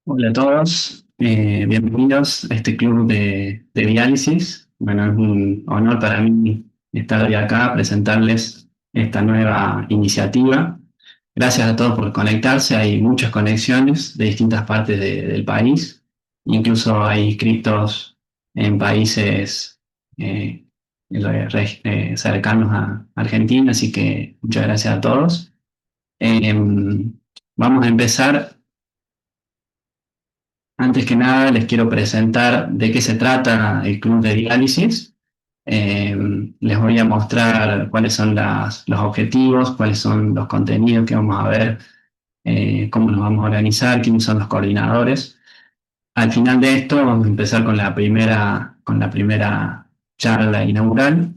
Hola a todos, bienvenidos a este club de diálisis. Bueno, es un honor para mí estar hoy acá, presentarles esta nueva iniciativa. Gracias a todos por conectarse, hay muchas conexiones de distintas partes del país, incluso hay inscritos en países eh, cercanos a Argentina, así que muchas gracias a todos. Vamos a empezar. Antes que nada, les quiero presentar de qué se trata el Club de Diálisis. Eh, Les voy a mostrar cuáles son los objetivos, cuáles son los contenidos que vamos a ver, cómo nos vamos a organizar, quiénes son los coordinadores. Al final de esto, vamos a empezar con la primera charla inaugural,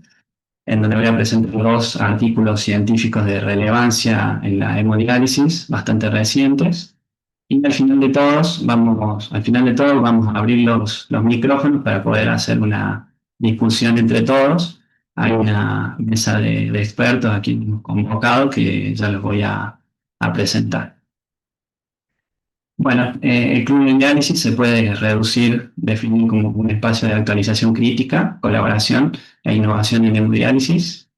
en donde voy a presentar dos artículos científicos de relevancia en la hemodiálisis, bastante recientes. Y al final de todo vamos a abrir los micrófonos para poder hacer una discusión entre todos. Hay una mesa de expertos aquí hemos convocado que ya los voy a presentar. Bueno, el club de diálisis se puede definir como un espacio de actualización crítica, colaboración e innovación en hemodiálisis.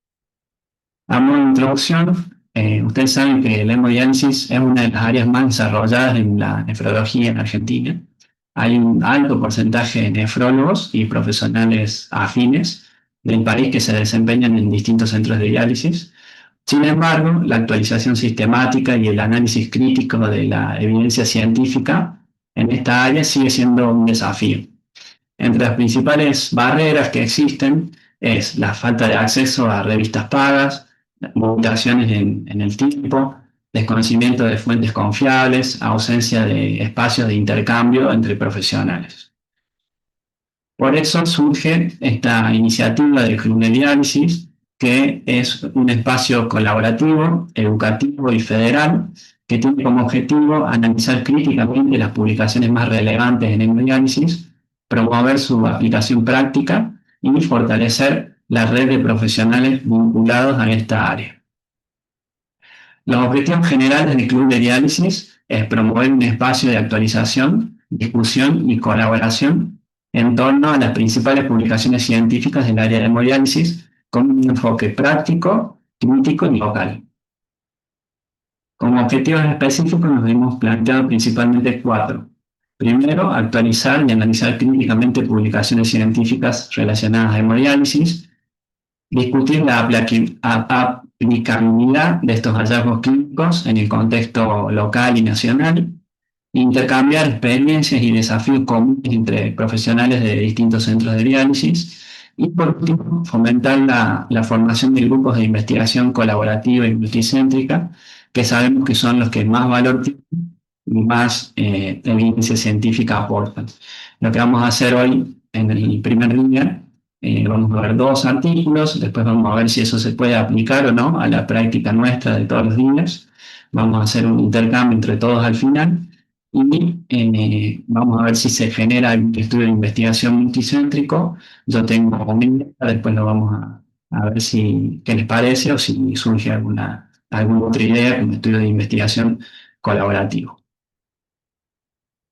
A modo de introducción, ustedes saben que la hemodiálisis es una de las áreas más desarrolladas en la nefrología en Argentina. Hay un alto porcentaje de nefrólogos y profesionales afines del país que se desempeñan en distintos centros de diálisis. Sin embargo, la actualización sistemática y el análisis crítico de la evidencia científica en esta área sigue siendo un desafío. Entre las principales barreras que existen es la falta de acceso a revistas pagas, limitaciones en el tiempo, desconocimiento de fuentes confiables, ausencia de espacios de intercambio entre profesionales. Por eso surge esta iniciativa del Club de Diálisis, que es un espacio colaborativo, educativo y federal que tiene como objetivo analizar críticamente las publicaciones más relevantes en hemodiálisis, promover su aplicación práctica y fortalecer la red de profesionales vinculados a esta área. Los objetivos generales del Club de Diálisis es promover un espacio de actualización, discusión y colaboración en torno a las principales publicaciones científicas del área de hemodiálisis con un enfoque práctico, crítico y local. Como objetivos específicos nos hemos planteado principalmente cuatro. Primero, actualizar y analizar críticamente publicaciones científicas relacionadas a hemodiálisis, discutir la aplicabilidad de estos hallazgos clínicos en el contexto local y nacional, intercambiar experiencias y desafíos comunes entre profesionales de distintos centros de diálisis y, por último, fomentar la formación de grupos de investigación colaborativa y multicéntrica, que sabemos que son los que más valor tienen y más evidencia científica aportan. Lo que vamos a hacer hoy en el primer día, vamos a ver dos artículos, después vamos a ver si eso se puede aplicar o no a la práctica nuestra de todos los días. Vamos a hacer un intercambio entre todos al final y vamos a ver si se genera un estudio de investigación multicéntrico. Yo tengo una idea, después lo vamos a ver qué les parece o si surge alguna otra idea con un estudio de investigación colaborativo.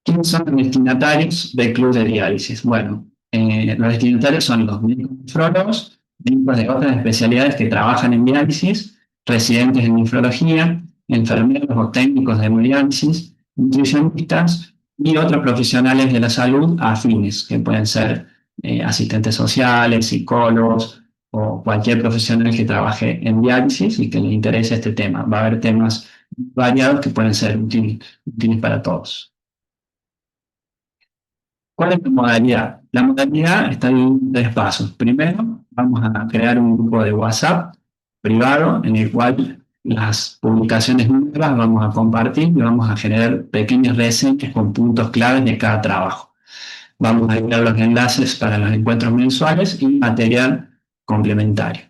¿Quiénes son los destinatarios del club de diálisis? Bueno, los destinatarios son los médicos nefrólogos, médicos de otras especialidades que trabajan en diálisis, residentes en nefrología, enfermeros o técnicos de hemodiálisis, nutricionistas y otros profesionales de la salud afines, que pueden ser asistentes sociales, psicólogos o cualquier profesional que trabaje en diálisis y que le interese este tema. Va a haber temas variados que pueden ser útiles para todos. ¿Cuál es la modalidad? La modalidad está en tres pasos. Primero, vamos a crear un grupo de WhatsApp privado en el cual las publicaciones nuevas vamos a compartir y vamos a generar pequeñas reseñas con puntos claves de cada trabajo. Vamos a enviar los enlaces para los encuentros mensuales y material complementario.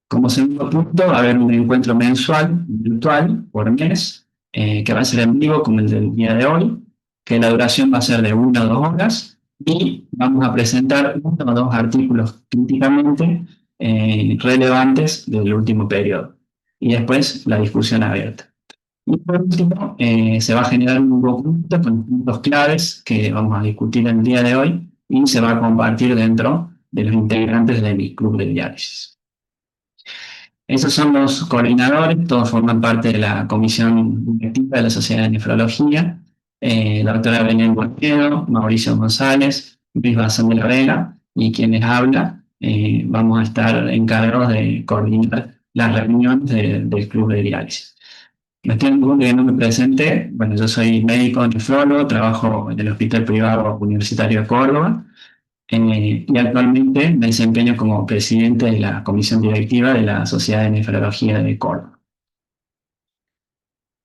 Como segundo punto, va a haber un encuentro mensual, virtual, por mes, que va a ser en vivo, como el del día de hoy, que la duración va a ser de 1 o 2 horas y vamos a presentar 1 o 2 artículos críticamente relevantes del último periodo. Y después la discusión abierta. Y por último, se va a generar un documento con puntos claves que vamos a discutir el día de hoy y se va a compartir dentro de los integrantes de mi club de diálisis. Esos son los coordinadores, todos forman parte de la comisión directiva de la Sociedad de Nefrología. La doctora Belén Guarnedo, Mauricio González, Luis Bazán de la Vega y quienes habla, vamos a estar encargados de coordinar las reuniones del club de diálisis. Me tengo que no me presenté. Bueno, yo soy médico nefrólogo, trabajo en el Hospital Privado Universitario de Córdoba y actualmente me desempeño como presidente de la comisión directiva de la Sociedad de Nefrología de Córdoba.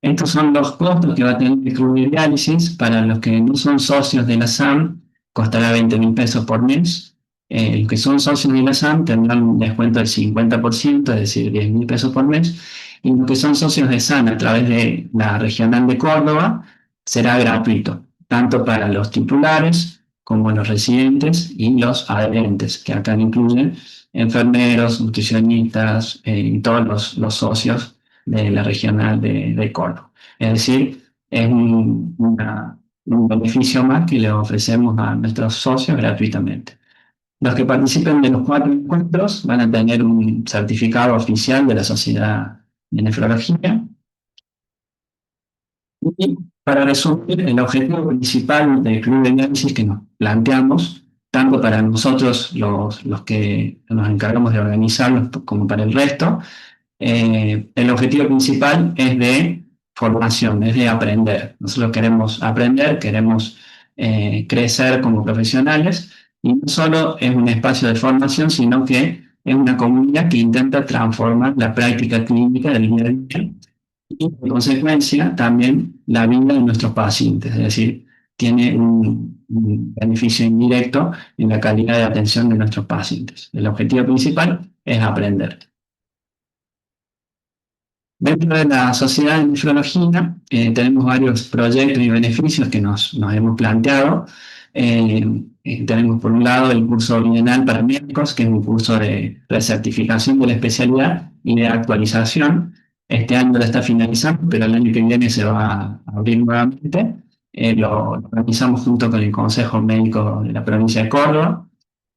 Estos son los costos que va a tener el club de diálisis. Para los que no son socios de la SAM, costará 20.000 pesos por mes. Los que son socios de la SAM tendrán un descuento del 50%, es decir, 10.000 pesos por mes. Y los que son socios de SAM a través de la regional de Córdoba, será gratuito, tanto para los titulares como los residentes y los adherentes, que acá incluyen enfermeros, nutricionistas y todos los socios de la regional de Córdoba. Es decir, es un beneficio más que le ofrecemos a nuestros socios gratuitamente. Los que participen de los 4 encuentros van a tener un certificado oficial de la Sociedad de Nefrología. Y para resumir, el objetivo principal del Club de Análisis que nos planteamos, tanto para nosotros los que nos encargamos de organizarlos como para el resto, el objetivo principal es de formación, es de aprender. Nosotros queremos aprender, queremos crecer como profesionales y no solo es un espacio de formación, sino que es una comunidad que intenta transformar la práctica clínica del día a día y, en consecuencia, también la vida de nuestros pacientes. Es decir, tiene un beneficio indirecto en la calidad de atención de nuestros pacientes. El objetivo principal es aprender. Dentro de la sociedad de nefrología tenemos varios proyectos y beneficios que nos hemos planteado. Tenemos por un lado el curso bienal para médicos, que es un curso de recertificación de la especialidad y de actualización. Este año lo está finalizando, pero el año que viene se va a abrir nuevamente. Lo organizamos junto con el Consejo Médico de la provincia de Córdoba.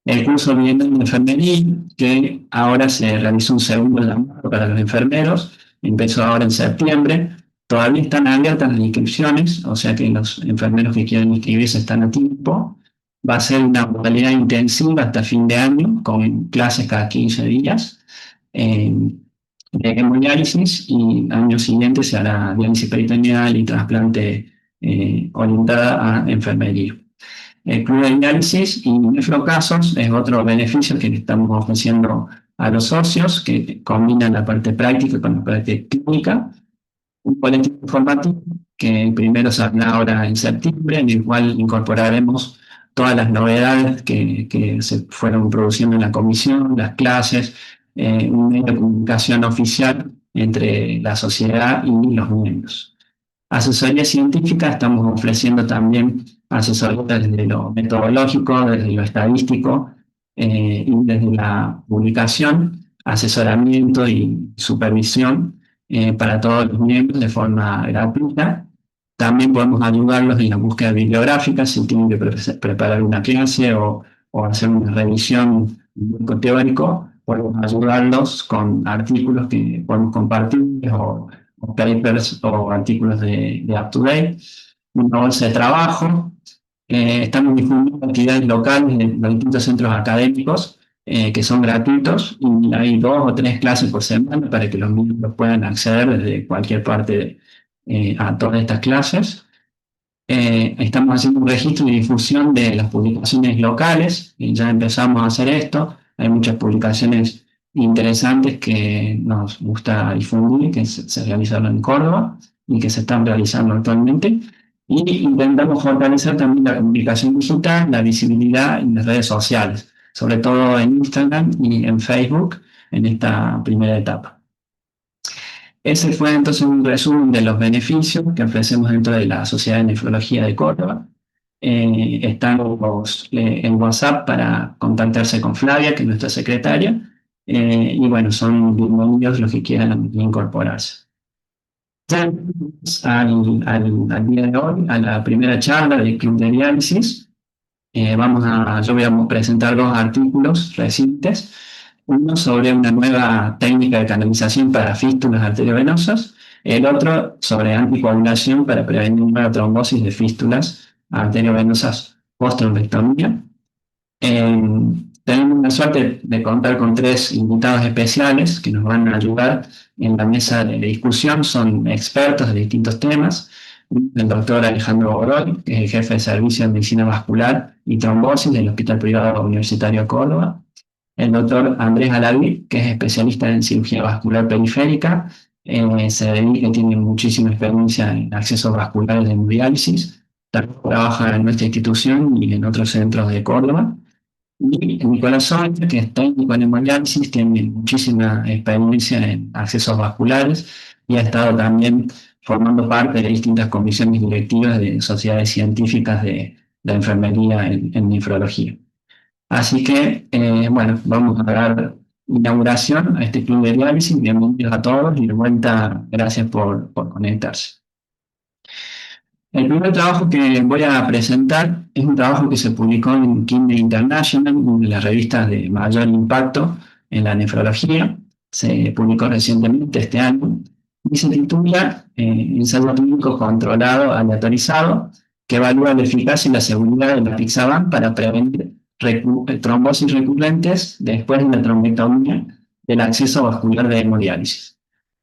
El curso bienal de enfermería, que ahora se realizó un segundo llamado para los enfermeros, empezó ahora en septiembre. Todavía están abiertas las inscripciones, o sea que los enfermeros que quieran inscribirse están a tiempo. Va a ser una modalidad intensiva hasta fin de año, con clases cada 15 días eh, de hemodiálisis, y año siguiente se hará diálisis peritoneal y trasplante orientada a enfermería. El club de diálisis y nefrocasos es otro beneficio que le estamos ofreciendo a los socios, que combinan la parte práctica con la parte clínica. Un boletín informativo que primero saldrá ahora en septiembre, en el cual incorporaremos todas las novedades que se fueron produciendo en la comisión, las clases, un medio de comunicación oficial entre la sociedad y los miembros. Asesoría científica, estamos ofreciendo también asesoría desde lo metodológico, desde lo estadístico y desde la publicación, asesoramiento y supervisión para todos los miembros de forma gratuita. También podemos ayudarlos en la búsqueda bibliográfica si tienen que preparar una clase o hacer una revisión teórico, podemos ayudarlos con artículos que podemos compartir o papers o artículos de UpToDate, una bolsa de trabajo. Estamos difundiendo actividades locales en los distintos centros académicos que son gratuitos y hay 2 o 3 clases por semana para que los miembros puedan acceder desde cualquier parte a todas estas clases. Estamos haciendo un registro y difusión de las publicaciones locales y ya empezamos a hacer esto. Hay muchas publicaciones interesantes que nos gusta difundir, que se realizaron en Córdoba y que se están realizando actualmente. Y intentamos fortalecer también la comunicación digital, la visibilidad en las redes sociales, sobre todo en Instagram y en Facebook en esta primera etapa. Ese fue entonces un resumen de los beneficios que ofrecemos dentro de la Sociedad de Nefrología de Córdoba. Estamos en WhatsApp para contactarse con Flavia, que es nuestra secretaria. Y bueno, son bienvenidos los que quieran incorporarse. Ya al día de hoy, a la primera charla del Club de Diálisis. Yo voy a presentar dos artículos recientes, uno sobre una nueva técnica de canalización para fístulas arteriovenosas, el otro sobre anticoagulación para prevenir una trombosis de fístulas arteriovenosas post-trombectomía. Eh, Tenemos la suerte de contar con tres invitados especiales que nos van a ayudar en la mesa de discusión. Son expertos de distintos temas. El doctor Alejandro Boroy, que es el jefe de servicio de medicina vascular y trombosis del Hospital Privado Universitario de Córdoba. El doctor Andrés Alaví, que es especialista en cirugía vascular periférica. Tiene muchísima experiencia en accesos vasculares de hemodiálisis. También trabaja en nuestra institución y en otros centros de Córdoba. Y Nicolás Sonia, que es técnico en hemodiálisis, tiene muchísima experiencia en accesos vasculares y ha estado también formando parte de distintas comisiones directivas de sociedades científicas de enfermería en nefrología. Así que, bueno, vamos a dar inauguración a este club de diálisis. Bienvenidos a todos y de vuelta, gracias por conectarse. El primer trabajo que voy a presentar es un trabajo que se publicó en Kidney International, una de las revistas de mayor impacto en la nefrología. Se publicó recientemente este año y se titula Ensayo clínico controlado aleatorizado que evalúa la eficacia y la seguridad de la Pixaban para prevenir trombosis recurrentes después de la trombectomía del acceso vascular de hemodiálisis.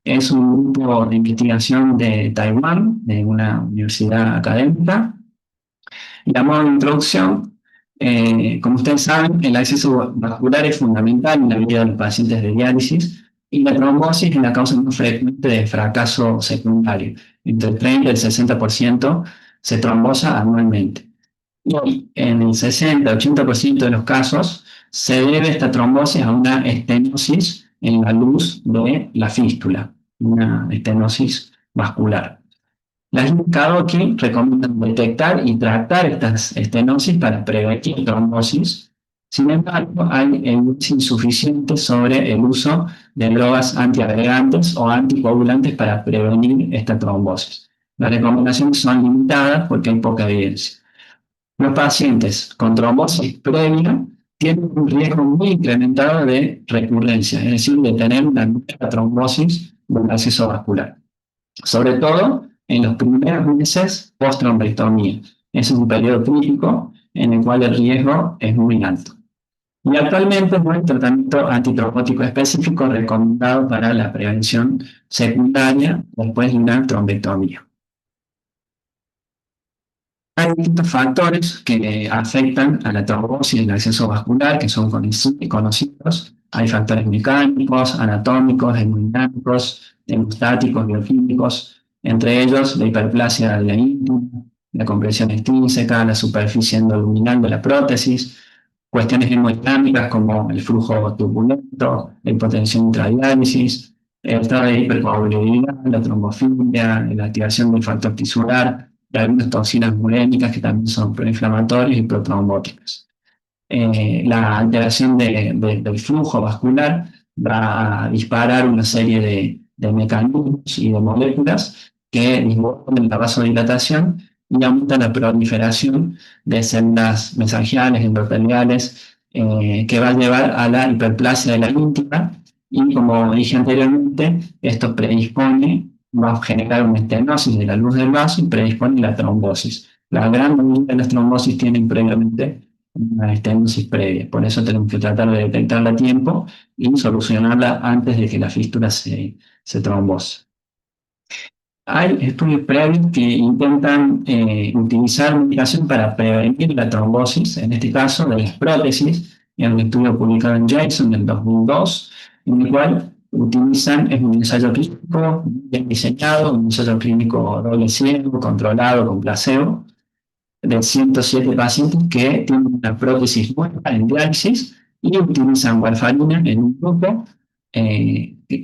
Es un grupo de investigación de Taiwán, de una universidad académica. Y a modo de introducción, como ustedes saben, el acceso vascular es fundamental en la vida de los pacientes de diálisis y la trombosis es la causa más frecuente de fracaso secundario. Entre el 30 y el 60% se trombosa anualmente. Y en el 60-80% de los casos se debe esta trombosis a una estenosis en la luz de la fístula, una estenosis vascular. Las Kadoki recomiendan detectar y tratar estas estenosis para prevenir trombosis. Sin embargo, hay evidencia insuficiente sobre el uso de drogas antiagregantes o anticoagulantes para prevenir esta trombosis. Las recomendaciones son limitadas porque hay poca evidencia. Los pacientes con trombosis previa tienen un riesgo muy incrementado de recurrencia, es decir, de tener una nueva trombosis del acceso vascular, sobre todo en los primeros meses post-trombectomía. Ese es un periodo crítico en el cual el riesgo es muy alto. Y actualmente no hay tratamiento antitrombótico específico recomendado para la prevención secundaria después de una trombectomía. Hay distintos factores que afectan a la trombosis del acceso vascular, que son conocidos. Hay factores mecánicos, anatómicos, hemodinámicos, hemostáticos, bioquímicos, entre ellos la hiperplasia de la íntima, la compresión extrínseca, la superficie endoluminal de la prótesis, cuestiones hemodinámicas como el flujo turbulento, la hipotensión intradiálisis, el estado de hipercoagulabilidad, la trombofilia, la activación del factor tisular, y algunas toxinas urémicas que también son proinflamatorias y protrombóticas. La alteración del flujo vascular va a disparar una serie de mecanismos y de moléculas que disminuyen la vasodilatación y aumentan la proliferación de células mesangiales, endoteliales, que va a llevar a la hiperplasia de la íntima y, como dije anteriormente, esto va a generar una estenosis de la luz del vaso y predispone la trombosis. La gran mayoría de las trombosis tienen previamente una estenosis previa, por eso tenemos que tratar de detectarla a tiempo y solucionarla antes de que la fístula se trombose. Hay estudios previos que intentan utilizar medicación para prevenir la trombosis, en este caso de las prótesis, en un estudio publicado en Jason en el 2002, en el cual es un ensayo clínico bien diseñado, un ensayo clínico doble ciego, controlado con placebo, de 107 pacientes que tienen una prótesis nueva en diálisis y utilizan warfarina en un grupo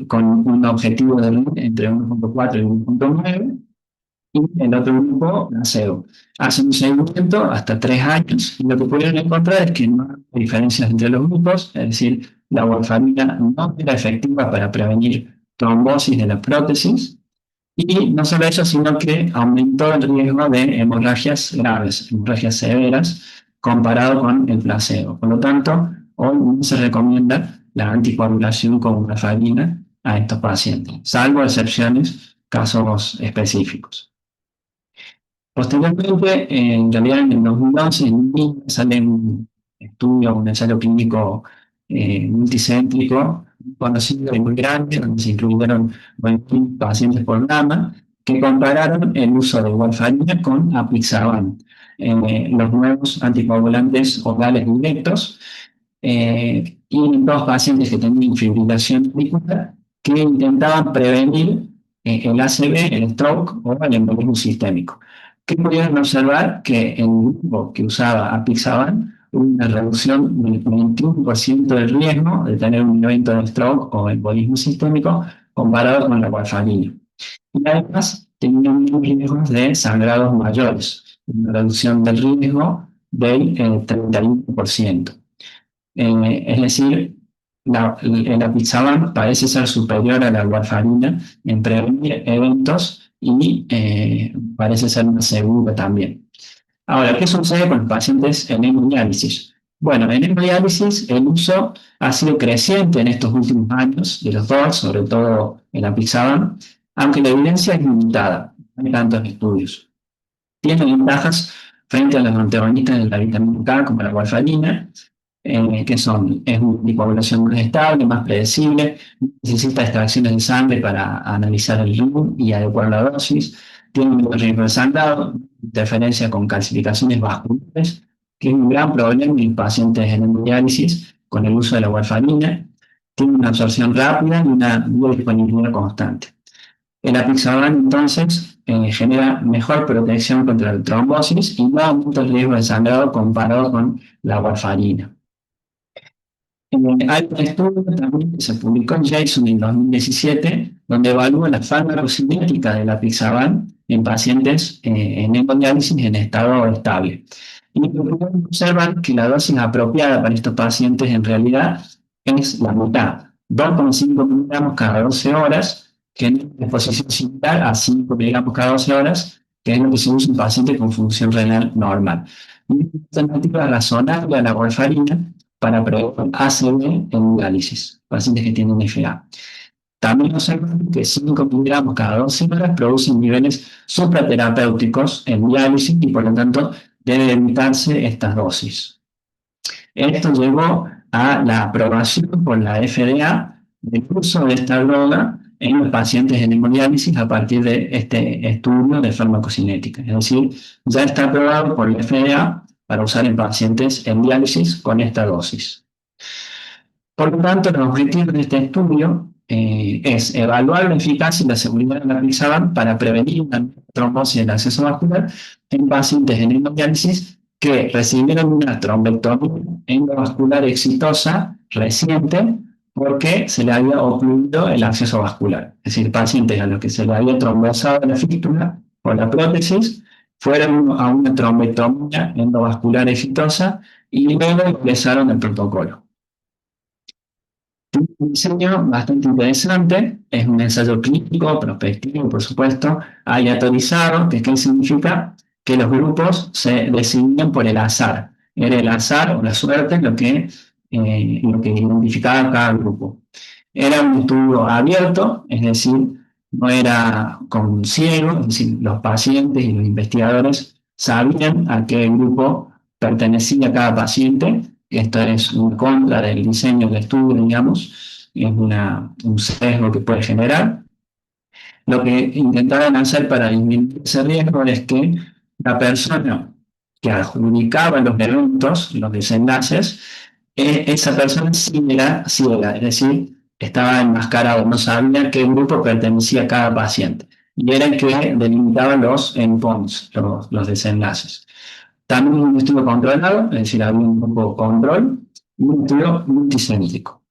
con un objetivo de entre 1,4 y 1,9 y el otro grupo placebo. Hacen un seguimiento hasta 3 años y lo que pudieron encontrar es que no hay diferencias entre los grupos, es decir, la warfarina no era efectiva para prevenir trombosis de la prótesis Y no solo eso, sino que aumentó el riesgo de hemorragias graves, hemorragias severas, comparado con el placebo. Por lo tanto, hoy no se recomienda la anticoagulación con warfarina a estos pacientes, salvo excepciones, casos específicos. Posteriormente, en realidad en el 2011, en Lima sale un estudio, un ensayo clínico multicéntrico, conocido y muy grande, donde se incluyeron 21 pacientes por gama, que compararon el uso de warfarina con apixaban, los nuevos anticoagulantes orales directos, y dos pacientes que tenían fibrilación auricular, que intentaban prevenir el ACV, el stroke o el embolismo sistémico. Que pudieron observar que en el grupo que usaba apixaban hubo una reducción del 21% del riesgo de tener un evento de stroke o embolismo sistémico comparado con la warfarina. Y además tenían unos riesgos de sangrados mayores, una reducción del riesgo del 31%. Es decir, el apixaban parece ser superior a la warfarina en prevenir eventos y parece ser más seguro también. Ahora, ¿qué sucede con los pacientes en hemodiálisis? Bueno, en hemodiálisis el uso ha sido creciente en estos últimos años de los dos, sobre todo el apixaban, aunque la evidencia es limitada, no hay tantos estudios. Tiene ventajas frente a los antagonistas de la vitamina K, como la warfarina, que son, es una anticoagulación más estable, más predecible, necesita extracciones de sangre para analizar el ritmo y adecuar la dosis, tiene un riesgo de sangrado, interferencia con calcificaciones vasculares, que es un gran problema en pacientes en hemodiálisis con el uso de la warfarina, tiene una absorción rápida y una biodisponibilidad constante. El apixaban entonces genera mejor protección contra la trombosis y no aumenta el riesgo de sangrado comparado con la warfarina. Hay un estudio también que se publicó en JASN en 2017, donde evalúa la farmacocinética de la apixaban en pacientes en hemodiálisis en estado estable. Y pudieron observar que la dosis apropiada para estos pacientes en realidad es la mitad, 2,5 miligramos cada 12 horas, que es una exposición similar a 5 miligramos cada 12 horas, que es lo que se usa en pacientes con función renal normal. Una alternativa razonable a la warfarina para prevenir ACV en diálisis, pacientes que tienen FA. También observan que 5 miligramos cada 12 horas producen niveles supraterapéuticos en diálisis y por lo tanto debe evitarse estas dosis. Esto llevó a la aprobación por la FDA del uso de esta droga en los pacientes en hemodiálisis a partir de este estudio de farmacocinética. Es decir, ya está aprobado por la FDA para usar en pacientes en diálisis con esta dosis. Por lo tanto, el objetivo de este estudio es evaluar la eficacia y la seguridad de la apixaban para prevenir una trombosis del acceso vascular en pacientes en hemodiálisis que recibieron una trombectomía endovascular exitosa reciente porque se le había ocluido el acceso vascular. Es decir, pacientes a los que se le había trombosado la fístula por la prótesis fueron a una trombectomía endovascular exitosa y luego ingresaron el protocolo. Un diseño bastante interesante, es un ensayo clínico, prospectivo, por supuesto, aleatorizado, que ¿qué significa? Que los grupos se designan por el azar. Era el azar o la suerte lo que identificaba cada grupo. Era un estudio abierto, es decir, no era con ciego, es decir, los pacientes y los investigadores sabían a qué grupo pertenecía cada paciente. Esto es en contra del diseño del estudio, digamos, es un sesgo que puede generar. Lo que intentaban hacer para disminuir ese riesgo es que la persona que adjudicaba los eventos, los desenlaces, esa persona sí era ciega, es decir, estaba enmascarado, no sabía qué grupo pertenecía a cada paciente. Y era el que delimitaba los endpoints, los desenlaces. También un estudio controlado, es decir, había un grupo control, y un estudio multicéntrico.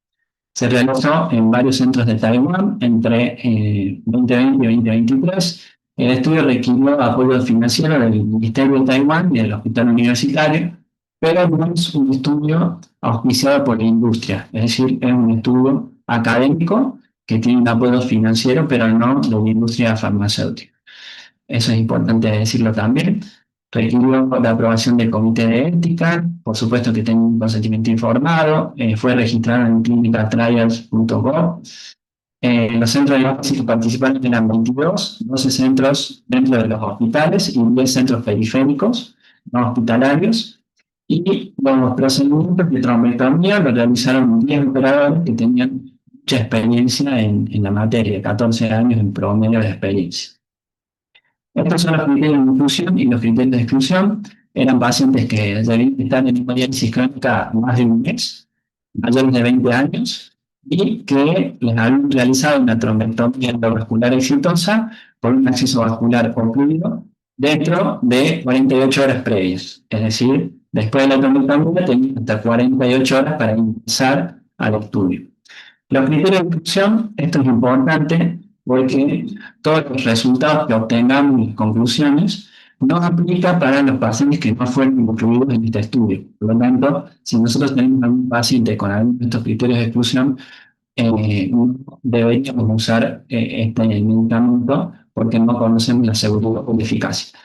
Se realizó en varios centros de Taiwán entre 2020 y 2023. El estudio requirió apoyo financiero del Ministerio de Taiwán y del Hospital Universitario, pero no es un estudio auspiciado por la industria, es decir, es un estudio académico que tienen apoyo financiero, pero no de la industria farmacéutica. Eso es importante decirlo también. Requirió la aprobación del comité de ética, por supuesto que tenía un consentimiento informado, fue registrado en clinicaltrials.gov. Los centros de diálisis que participaron eran 22, 12 centros dentro de los hospitales y 10 centros periféricos, no hospitalarios. Y los procedimientos de trombectomía lo realizaron 10 operadores que tenían mucha experiencia en la materia, 14 años en promedio de experiencia. Estos son los criterios de inclusión y los criterios de exclusión. Eran pacientes que debían estar en hemodiálisis crónica más de un mes, mayores de 20 años, y que les habían realizado una trombectomía endovascular exitosa por un acceso vascular ocluido dentro de 48 horas previas. Es decir, después de la trombectomía tenían hasta 48 horas para ingresar al estudio. Los criterios de inclusión, esto es importante porque todos los resultados que obtengamos en las conclusiones no aplica para los pacientes que no fueron incluidos en este estudio. Por lo tanto, si nosotros tenemos algún paciente con alguno de estos criterios de exclusión, no deberíamos usar este medicamento porque no conocemos la seguridad o la eficacia.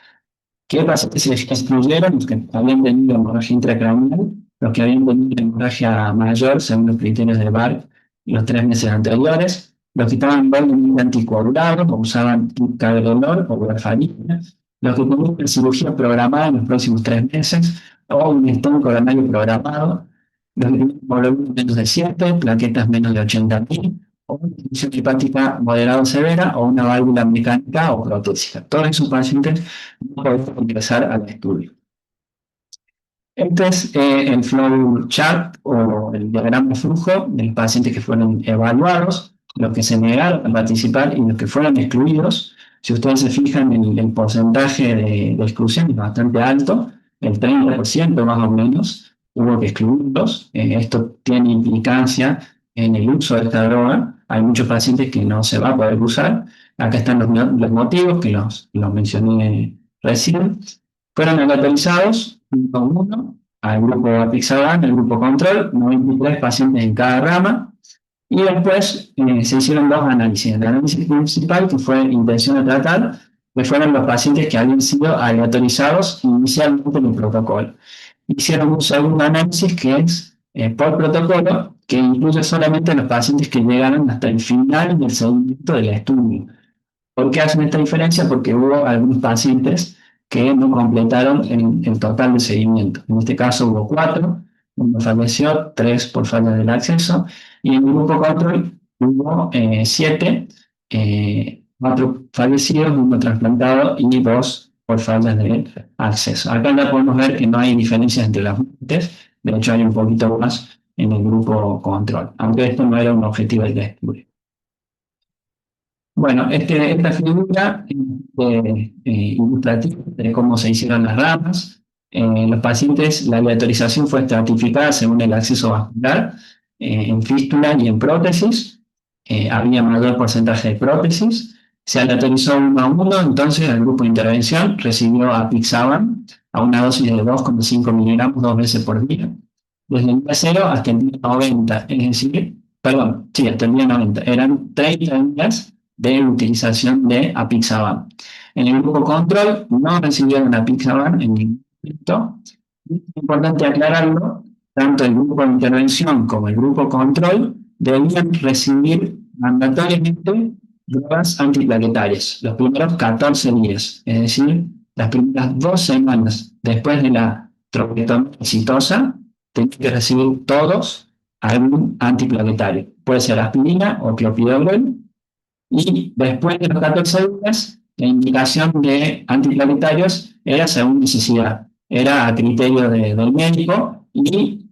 ¿Qué pasa? Que se excluyeron los que habían tenido hemorragia intracraneal, los que habían tenido hemorragia mayor, según los criterios de BARC, los 3 meses anteriores, los que estaban doblemente anticoagulados o usaban caberolol o warfarina, los que tenían una cirugía programada en los próximos 3 meses o un estado coronario programado, los que tenían hemoglobina menos de 7, plaquetas menos de 80.000, o una infección hepática moderada o severa o una válvula mecánica o protóxica. Todos esos pacientes no podemos ingresar al estudio. Este es el flow chart o el diagrama de flujo de los pacientes que fueron evaluados, los que se negaron a participar y los que fueron excluidos. Si ustedes se fijan, el porcentaje de exclusión es bastante alto, el 30% más o menos hubo que excluirlos. Esto tiene implicancia en el uso de esta droga. Hay muchos pacientes que no se va a poder usar. Acá están los motivos que los mencioné recién. Fueron aleatorizados uno a uno al grupo apixaban, el grupo control, 93 pacientes en cada rama, y después se hicieron dos análisis. El análisis principal, que fue intención de tratar, que fueron los pacientes que habían sido aleatorizados inicialmente en el protocolo. Hicieron un segundo análisis que es por protocolo, que incluye solamente los pacientes que llegaron hasta el final del seguimiento del estudio. ¿Por qué hacen esta diferencia? Porque hubo algunos pacientes que no completaron el total de seguimiento. En este caso hubo 4, uno falleció, 3 por falla del acceso, y en el grupo control hubo 7, 4 fallecidos, 1 trasplantado y 2 por fallas de acceso. Acá ya podemos ver que no hay diferencias entre las muertes, de hecho hay un poquito más en el grupo control, aunque esto no era un objetivo del estudio. Bueno, esta figura ilustrativa de cómo se hicieron las ramas. Los pacientes, la aleatorización fue estratificada según el acceso vascular, en fístula y en prótesis. Había mayor porcentaje de prótesis. Se aleatorizó 1 a 1, entonces el grupo de intervención recibió apixaban a una dosis de 2,5 miligramos 2 veces por día, desde el día 0 hasta el día 90, es decir, perdón, sí, hasta el día 90. Eran 30 días de utilización de apixaban. En el grupo control no recibieron apixaban en ningún momento. Es importante aclararlo, tanto el grupo de intervención como el grupo control debían recibir mandatoriamente drogas antiplaquetarias los primeros 14 días, es decir, las primeras 2 semanas después de la trombectomía exitosa, tienen que recibir todos algún antiplaquetario. Puede ser aspirina o clopidogrel. Y después de los 14 días, la indicación de antiplaquetarios era según necesidad, era a criterio del médico y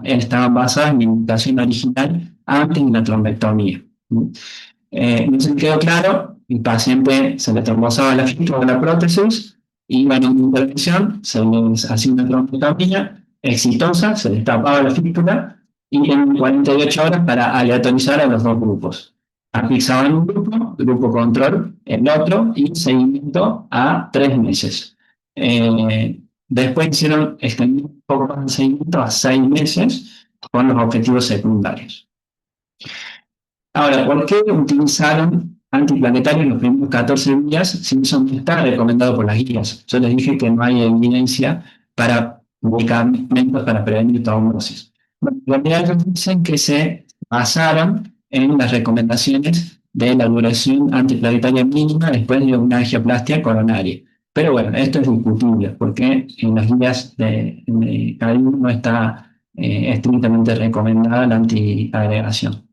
estaban basadas en la indicación original antes de la trombectomía. No se quedó claro, el paciente se le trombosaba la fístula de la prótesis, iba en una intervención, se les hacía una trombectomía exitosa, se les tapaba la fístula y tenían 48 horas para aleatorizar a los dos grupos. Apixaban un grupo control el otro, y seguimiento a 3 meses. Después hicieron extender un poco más el seguimiento a 6 meses con los objetivos secundarios. Ahora, ¿por qué utilizaron antiplanetarios los primeros 14 días si eso no está recomendado por las guías? Yo les dije que no hay evidencia para medicamentos para prevenir trombosis. Bueno, en realidad ellos dicen que se basaron en las recomendaciones de la duración antiplanetaria mínima después de una angioplastia coronaria. Pero bueno, esto es discutible porque en las guías de cada uno no está estrictamente recomendada la antiagregación.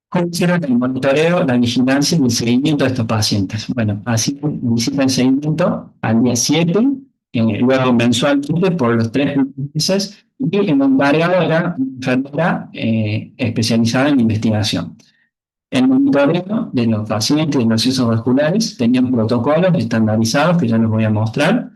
¿Cómo hicieron el monitoreo, la vigilancia y el seguimiento de estos pacientes? Bueno, así visitan seguimiento al día 7, luego mensualmente por los 3 meses, y el encargado era una enfermera especializada en investigación. El monitoreo de los pacientes de los procesos vasculares tenían protocolos estandarizados que ya les voy a mostrar,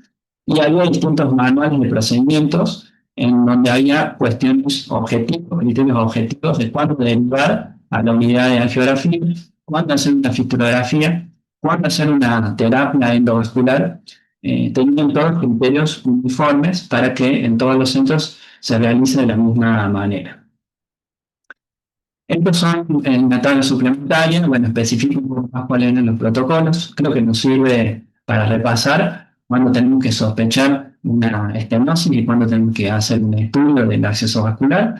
y había distintos manuales de procedimientos en donde había cuestiones objetivos, criterios objetivos de cuándo derivar a la unidad de angiografía, cuándo hacer una fistulografía, cuándo hacer una terapia endovascular. Tenían todos criterios uniformes para que en todos los centros se realice de la misma manera. Estos son en una tabla suplementaria, bueno, especifico un poco más cuáles eran los protocolos. Creo que nos sirve para repasar cuándo tenemos que sospechar una estenosis y cuándo tenemos que hacer un estudio del acceso vascular.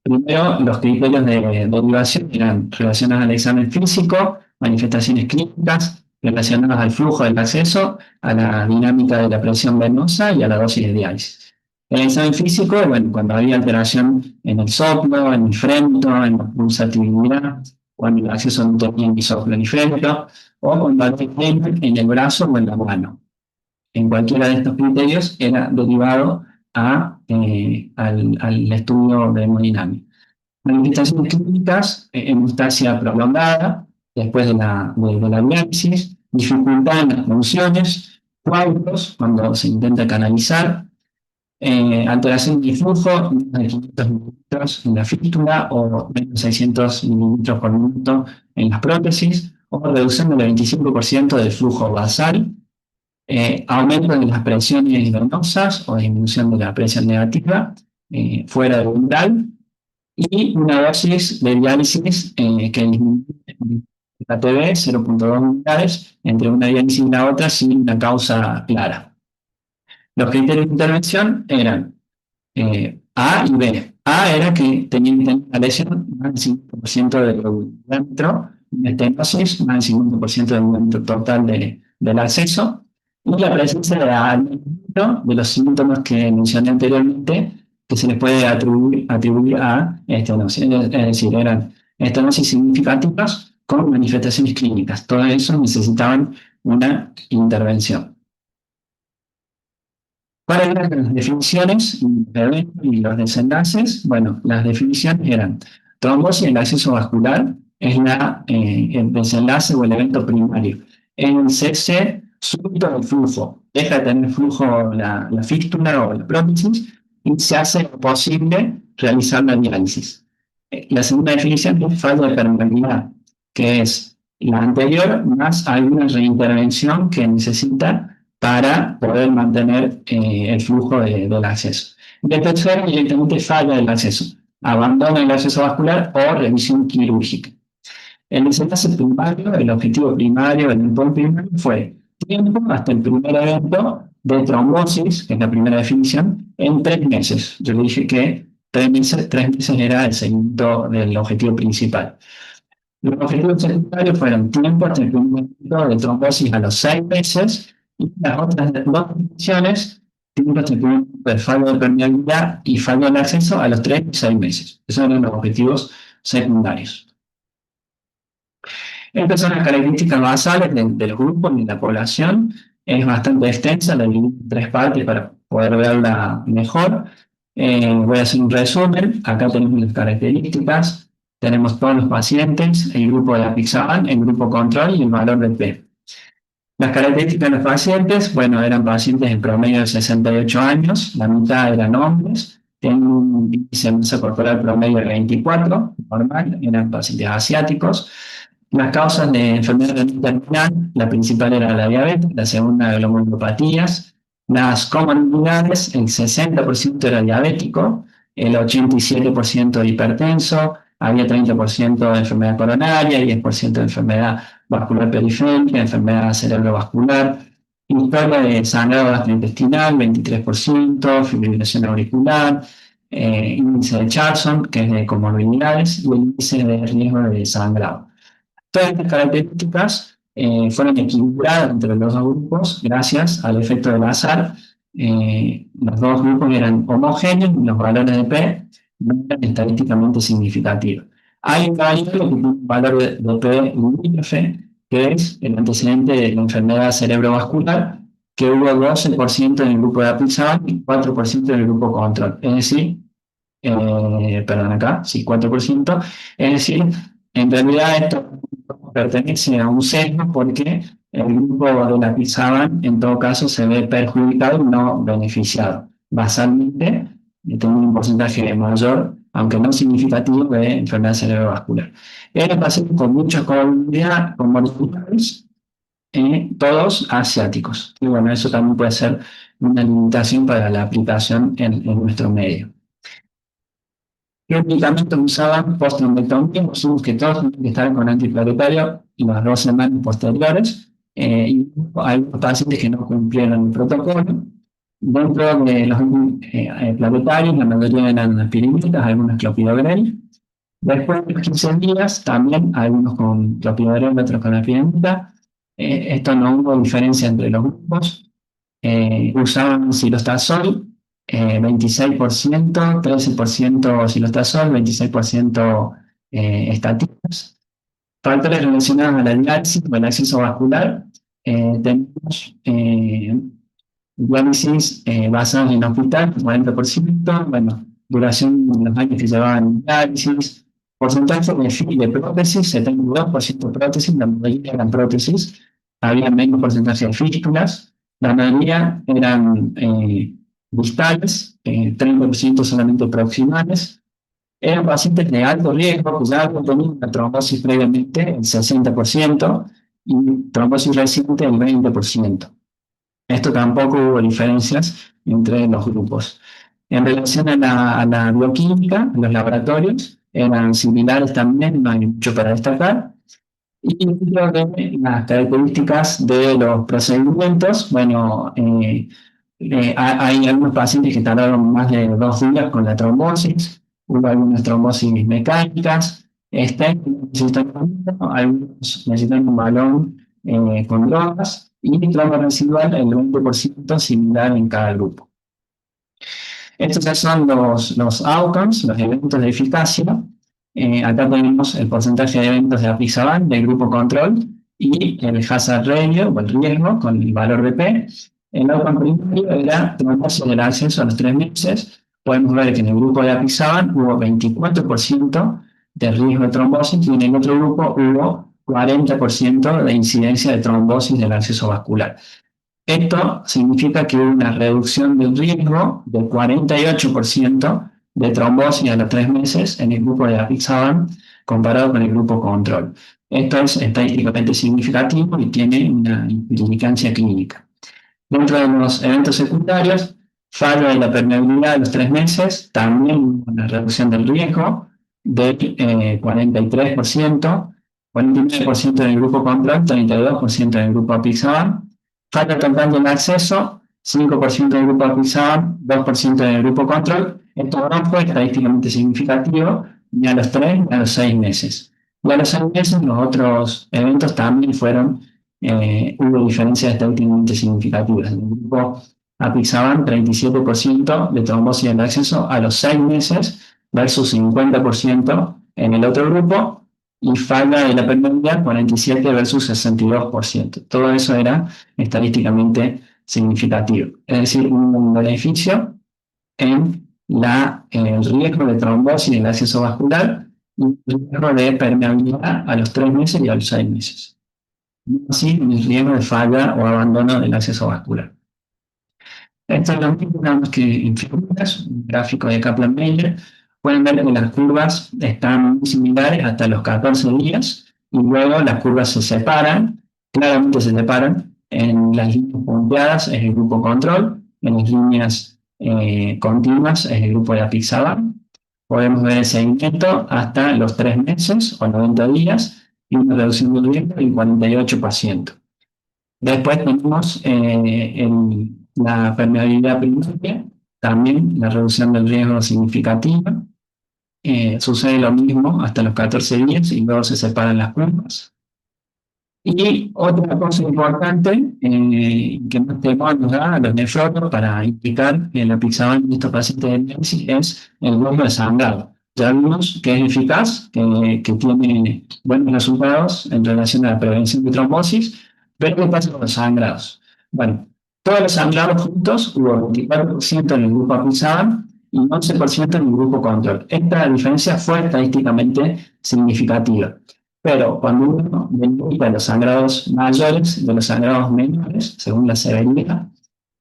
Primero, los criterios de derivación eran relacionados al examen físico, manifestaciones clínicas, relacionadas al flujo del acceso, a la dinámica de la presión venosa y a la dosis de diálisis. El examen físico, bueno, cuando había alteración en el soplo, en el frento, en la pulsatividad, cuando el acceso no tenía ni soplo ni frento, o cuando había edema en el brazo o en la mano. En cualquiera de estos criterios era derivado al estudio de hemodinámica. Manifestaciones clínicas, hemostasia prolongada después de la diálisis, dificultad en las funciones, coágulos cuando se intenta canalizar, alteración de flujo, menos de 500 mililitros en la fístula o menos de 600 mililitros por minuto en las prótesis, o reducción del 25% del flujo basal, aumento de las presiones venosas o disminución de la presión negativa fuera del umbral, y una dosis de diálisis que disminuye la TB 0,2 unidades entre una diálisis y la otra sin una causa clara. Los criterios de intervención eran A y B. A era que tenía que tener una lesión más del 50% del diámetro, una estenosis más del 50% del diámetro total del acceso, y la presencia de los síntomas que mencioné anteriormente, que se les puede atribuir a estenosis. Es decir, eran estenosis significativas con manifestaciones clínicas. Todo eso necesitaban una intervención. ¿Cuáles eran las definiciones y los desenlaces? Bueno, las definiciones eran trombosis en el acceso vascular, es el desenlace o el evento primario. En el CC, súbito del flujo, deja de tener flujo la fístula o la prótesis y se hace posible realizar la diálisis. La segunda definición es fallo de permeabilidad, que es la anterior más alguna reintervención que necesita para poder mantener el flujo del acceso. Y el tercero, directamente falla del acceso, abandono del acceso vascular o revisión quirúrgica. El desenlace primario, el objetivo primario, el endpoint primario fue tiempo hasta el primer evento de trombosis, que es la primera definición, en 3 meses. Yo le dije que 3 meses era el segundo del objetivo principal. Los objetivos secundarios fueron tiempo hasta el primer evento de trombosis a los 6 meses, y las otras dos definiciones, tiempo hasta el primer evento de fallo de permeabilidad y fallo de acceso a los 3 y 6 meses. Esos eran los objetivos secundarios. Estas son las características basales de los grupos y de la población. Es bastante extensa, la dividí en 3 partes para poder verla mejor. Voy a hacer un resumen. Acá tenemos las características. Tenemos todos los pacientes, el grupo de apixaban, el grupo control y el valor de P. Las características de los pacientes, bueno, eran pacientes en promedio de 68 años, la mitad eran hombres, tenían un índice de masa corporal promedio de 24, normal, eran pacientes asiáticos. Las causas de enfermedad renal terminal, la principal era la diabetes, la segunda glomerulopatías. Las comorbilidades, el 60% era diabético, el 87% de hipertenso, había 30% de enfermedad coronaria, 10% de enfermedad vascular periférica, enfermedad cerebrovascular, historia de sangrado gastrointestinal, 23%, fibrilación auricular, índice de Charlson, que es de comorbilidades, y el índice de riesgo de sangrado. Todas estas características fueron equilibradas entre los dos grupos gracias al efecto del azar. Los dos grupos eran homogéneos y los valores de P no eran estadísticamente significativos. Hay un variable que tiene un valor de P limítrofe, que es el antecedente de la enfermedad cerebrovascular, que hubo 12% en el grupo de apixaban y 4% en el grupo control. Es decir, perdón, acá, sí, 4%. Es decir, en realidad esto pertenece a un sesgo porque el grupo de la Pisaban en todo caso se ve perjudicado y no beneficiado. Basalmente, tiene un porcentaje mayor, aunque no significativo, de enfermedad cerebrovascular. Eran pacientes con mucha comorbilidades, todos asiáticos. Y bueno, eso también puede ser una limitación para la aplicación en nuestro medio. ¿Qué medicamentos usaban post-trombectomía? Pusimos que todos tenían que estar con antiplateletario y las 2 semanas posteriores. Y hay pacientes que no cumplieron el protocolo. Dentro de los plaquetarios, la mayoría eran aspirinitas, algunos clopidogrel. Después de los 15 días, también algunos con clopidogrel, otros con aspirinita. Esto no hubo diferencia entre los grupos. Usaban silostazol, 26%, 13% silostazol, 26% estatinas. Factores relacionados a la diálisis o el acceso vascular, tenemos diálisis basados en hospital, 40%, bueno, duración de los años que llevaban en diálisis, porcentaje de prótesis, 72% prótesis, la mayoría eran prótesis, había menos porcentaje de fístulas, la mayoría eran distales, 30% solamente proximales, eran pacientes de alto riesgo, que ya habían tenido una trombosis previamente, el 60%, y trombosis reciente, el 20%. Esto tampoco hubo diferencias entre los grupos. En relación a la bioquímica, los laboratorios eran similares también, no hay mucho para destacar. Y dentro de las características de los procedimientos, bueno, hay algunos pacientes que tardaron más de 2 días con la trombosis, hubo algunas trombosis mecánicas, algunos necesitan un balón con drogas y trombo residual el 20% similar en cada grupo. Estos ya son los outcomes, los eventos de eficacia. Acá tenemos el porcentaje de eventos de apixaban del grupo control y el hazard ratio o el riesgo con el valor de P. El outcome primario era trombosis del acceso a los 3 meses. Podemos ver que en el grupo de apixaban hubo 24% de riesgo de trombosis y en el otro grupo hubo 40% de incidencia de trombosis del acceso vascular. Esto significa que hubo una reducción del riesgo del 48% de trombosis a los 3 meses en el grupo de apixaban comparado con el grupo control. Esto es estadísticamente significativo y tiene una implicancia clínica. Dentro de los eventos secundarios, falla de la permeabilidad a los 3 meses, también una reducción del riesgo del 43%, 49% en el grupo control, 32% en el grupo apixaban. Falla total del acceso, 5% en el grupo apixaban, 2% en el grupo control. Esto no fue estadísticamente significativo ni a los 3 ni a los 6 meses. Y a los 6 meses los otros eventos también fueron, hubo diferencias estadísticamente significativas. En el grupo apixaban 37% de trombosis del acceso a los 6 meses versus 50% en el otro grupo, y falla de la permeabilidad 47 versus 62%. Todo eso era estadísticamente significativo. Es decir, un beneficio en el riesgo de trombosis en el acceso vascular y el riesgo de permeabilidad a los 3 meses y a los 6 meses. No así el riesgo de falla o abandono del acceso vascular. Esto es lo mismo, nada más que en figuras, un gráfico de Kaplan-Meier. Pueden ver que las curvas están muy similares hasta los 14 días y luego las curvas se separan, claramente se separan. En las líneas punteadas es el grupo control, en las líneas continuas en el grupo de apixaban. Podemos ver el seguimiento hasta los 3 meses o 90 días y una reducción del riesgo del 48%. Después tenemos la permeabilidad primaria, también la reducción del riesgo significativa. Sucede lo mismo hasta los 14 días y luego se separan las curvas. Y otra cosa importante que más temor nos da a los nefrólogos para indicar que la apixaban en estos pacientes de diálisis es el grupo de sangrado. Ya vimos que es eficaz, que tiene buenos resultados en relación a la prevención de trombosis, pero ¿qué pasa con los sangrados? Bueno, todos los sangrados juntos hubo 24% en el grupo apixaban y 11% en el grupo control. Esta diferencia fue estadísticamente significativa. Pero cuando uno de los sangrados mayores de los sangrados menores, según la severidad,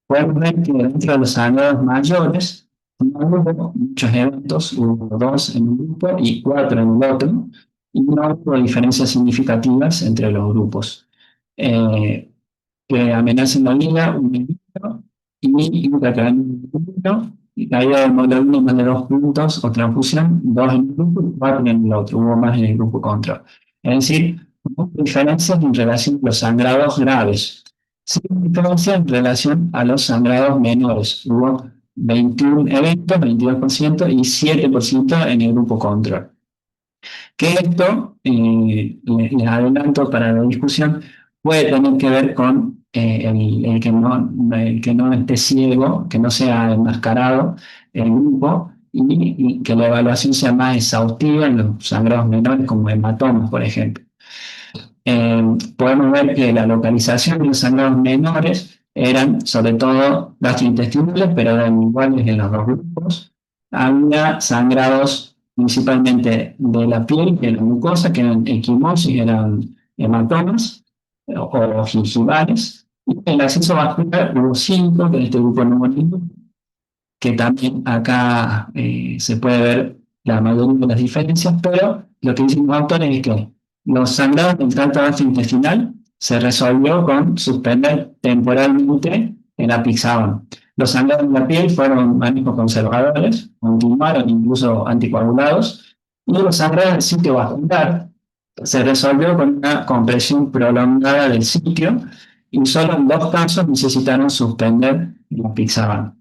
podemos ver que dentro de los sangrados mayores no hubo muchos eventos, hubo 2 en un grupo y 4 en el otro, y no hubo diferencias significativas entre los grupos. Eh, que amenazan la vida, un milímetro, y intracraniano, y caída de hemoglobina más de 2 puntos o transfusión, 2 en un grupo y 4 en el otro, hubo más en el grupo control. Es decir, hubo diferencias en relación a los sangrados graves, sin diferencia en relación a los sangrados menores. Hubo 21 eventos, 22% y 7% en el grupo control. Que esto, les adelanto para la discusión, puede tener que ver con el que no esté ciego, que no sea enmascarado el grupo y que la evaluación sea más exhaustiva en los sangrados menores como hematomas, por ejemplo. Podemos ver que la localización de los sangrados menores eran sobre todo gastrointestinales, pero eran iguales en los dos grupos. Había sangrados principalmente de la piel, de la mucosa, que eran equimosis, eran hematomas o gingivales. Y en el acceso vascular hubo 5, que en este grupo no hubo ninguno, que también acá se puede ver la mayoría de las diferencias, pero lo que dicen los autores es que los sangrados del tracto gastrointestinal se resolvió con suspender temporalmente el apixaban. Los sangrados en la piel fueron manejos conservadores, continuaron incluso anticoagulados, y los sangrados del sitio vascular se resolvió con una compresión prolongada del sitio, y solo en 2 casos necesitaron suspender el apixaban.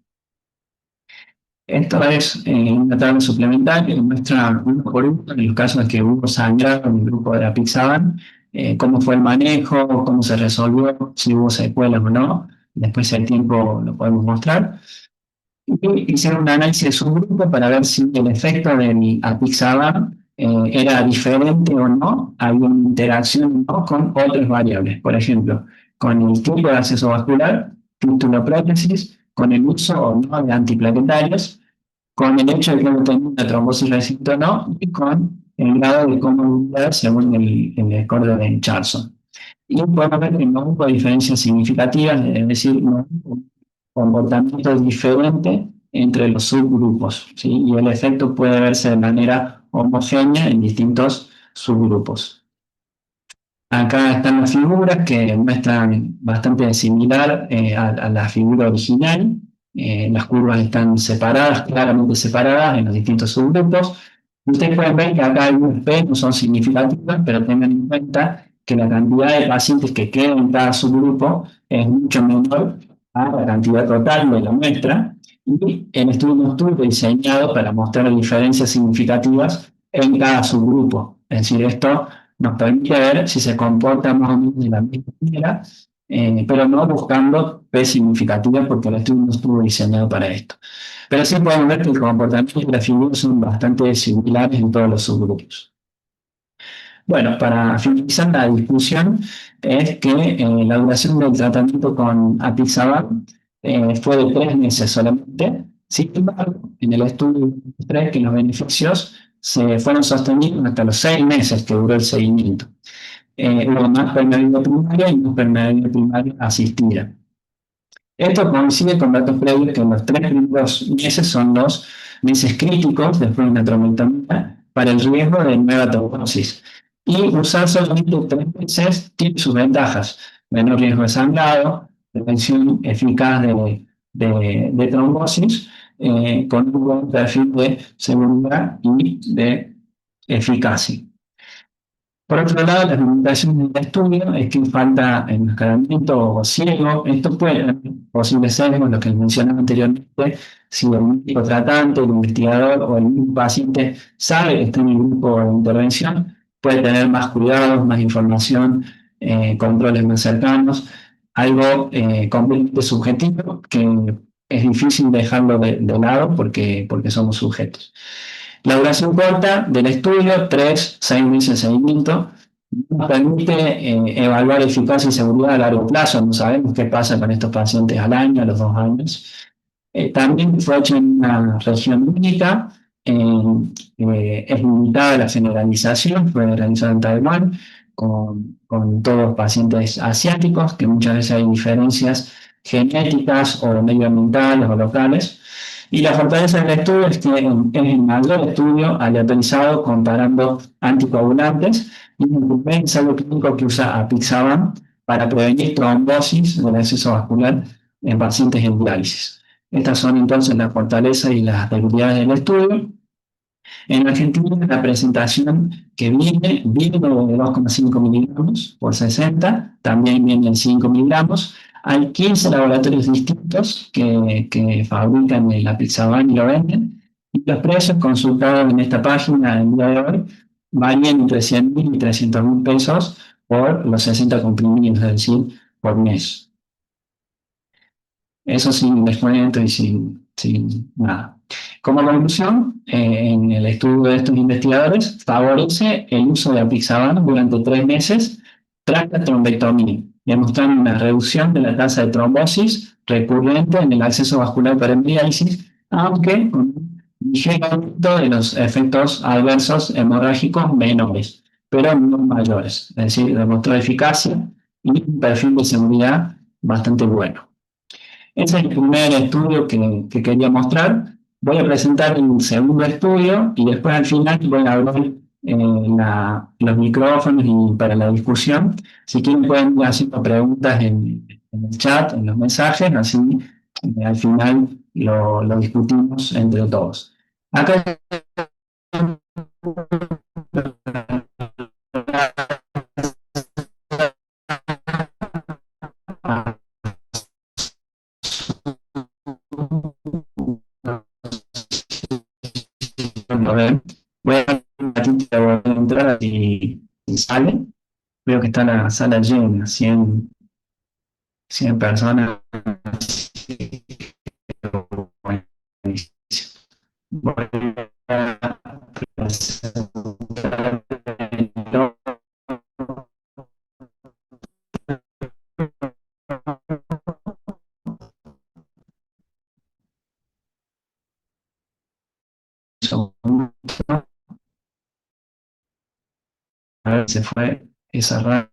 Esto es una tabla suplementaria que muestra uno por uno en los casos en que hubo sangrado en el grupo de apixaban, cómo fue el manejo, cómo se resolvió, si hubo secuelas o no. Después, si hay tiempo, lo podemos mostrar. Y hicieron un análisis de subgrupo para ver si el efecto del apixaban era diferente o no, había una interacción o no con otras variables. Por ejemplo, con el tipo de acceso vascular, tituloprótesis, con el uso o no de antiplaquetarios, con el hecho de que no tenga una trombosis reciente o no, y con el grado de comorbilidad según el score de Charson. Y podemos ver que no hubo diferencias significativas, es decir, no hubo un comportamiento diferente entre los subgrupos, ¿sí? Y el efecto puede verse de manera homogénea en distintos subgrupos. Acá están las figuras que muestran bastante similar a la figura original. Las curvas están separadas, claramente separadas en los distintos subgrupos. Ustedes pueden ver que acá algunas P no son significativas, pero tengan en cuenta que la cantidad de pacientes que quedan en cada subgrupo es mucho menor a la cantidad total de la muestra. Y el estudio no estuvo diseñado para mostrar diferencias significativas en cada subgrupo. Es decir, esto nos permite ver si se comporta más o menos de la misma manera, pero no buscando P significativas porque el estudio no estuvo diseñado para esto. Pero sí podemos ver que el comportamiento y las figuras son bastante similares en todos los subgrupos. Bueno, para finalizar la discusión, es que la duración del tratamiento con apixaban fue de 3 meses solamente. Sin embargo, en el estudio demostré que los beneficios se fueron sostenidos hasta los 6 meses que duró el seguimiento. Hubo más permeabilidad primaria y más permeabilidad primaria asistida. Esto coincide con datos previos que los 3 primeros meses son los meses críticos después de una trombotomía para el riesgo de nueva trombosis. Y usar solamente 3 meses tiene sus ventajas: menor riesgo de sangrado, prevención eficaz de trombosis con un buen perfil de seguridad y de eficacia. Por otro lado, las limitaciones del estudio es que falta enmascaramiento ciego. Esto puede ser posible sesgo, lo que mencionaba anteriormente, si el médico tratante, el investigador o el mismo paciente sabe que está en el grupo de intervención, puede tener más cuidados, más información, controles más cercanos, algo completamente subjetivo que es difícil dejarlo de lado porque somos sujetos. La duración corta del estudio, 3, 6 meses de seguimiento, nos permite evaluar eficacia y seguridad a largo plazo. No sabemos qué pasa con estos pacientes al año, a los 2 años. También fue hecho en una región única, es limitada la generalización, fue realizada en Taiwán con todos pacientes asiáticos, que muchas veces hay diferencias genéticas o medioambientales o locales. Y la fortaleza del estudio es que es el mayor estudio aleatorizado comparando anticoagulantes y es el primer ensayo clínico que usa apixaban para prevenir trombosis del exceso vascular en pacientes en diálisis. Estas son entonces las fortalezas y las debilidades del estudio. En Argentina, la presentación que viene de 2,5 miligramos por 60, también viene en 5 miligramos. Hay 15 laboratorios distintos que fabrican el apixaban y lo venden. Y los precios consultados en esta página el día de hoy varían entre 100.000 y 300.000 pesos por los 60 comprimidos, es decir, por mes. Eso sin descuento y sin nada. Como conclusión, en el estudio de estos investigadores, favorece el uso de apixaban durante 3 meses tras la trombectomía, demostrando una reducción de la tasa de trombosis recurrente en el acceso vascular para hemodiálisis, aunque con un ligero aumento de los efectos adversos hemorrágicos menores, pero no mayores. Es decir, demostró eficacia y un perfil de seguridad bastante bueno. Ese es el primer estudio que quería mostrar. Voy a presentar el segundo estudio y después al final voy a abrir los micrófonos y para la discusión. Si quieren pueden ir haciendo preguntas en el chat, en los mensajes, así al final lo discutimos entre todos. Acá a ver, voy a entrar y sale. Veo que está la sala llena, 100 personas. Voy a presentar a ver, se fue esa radio.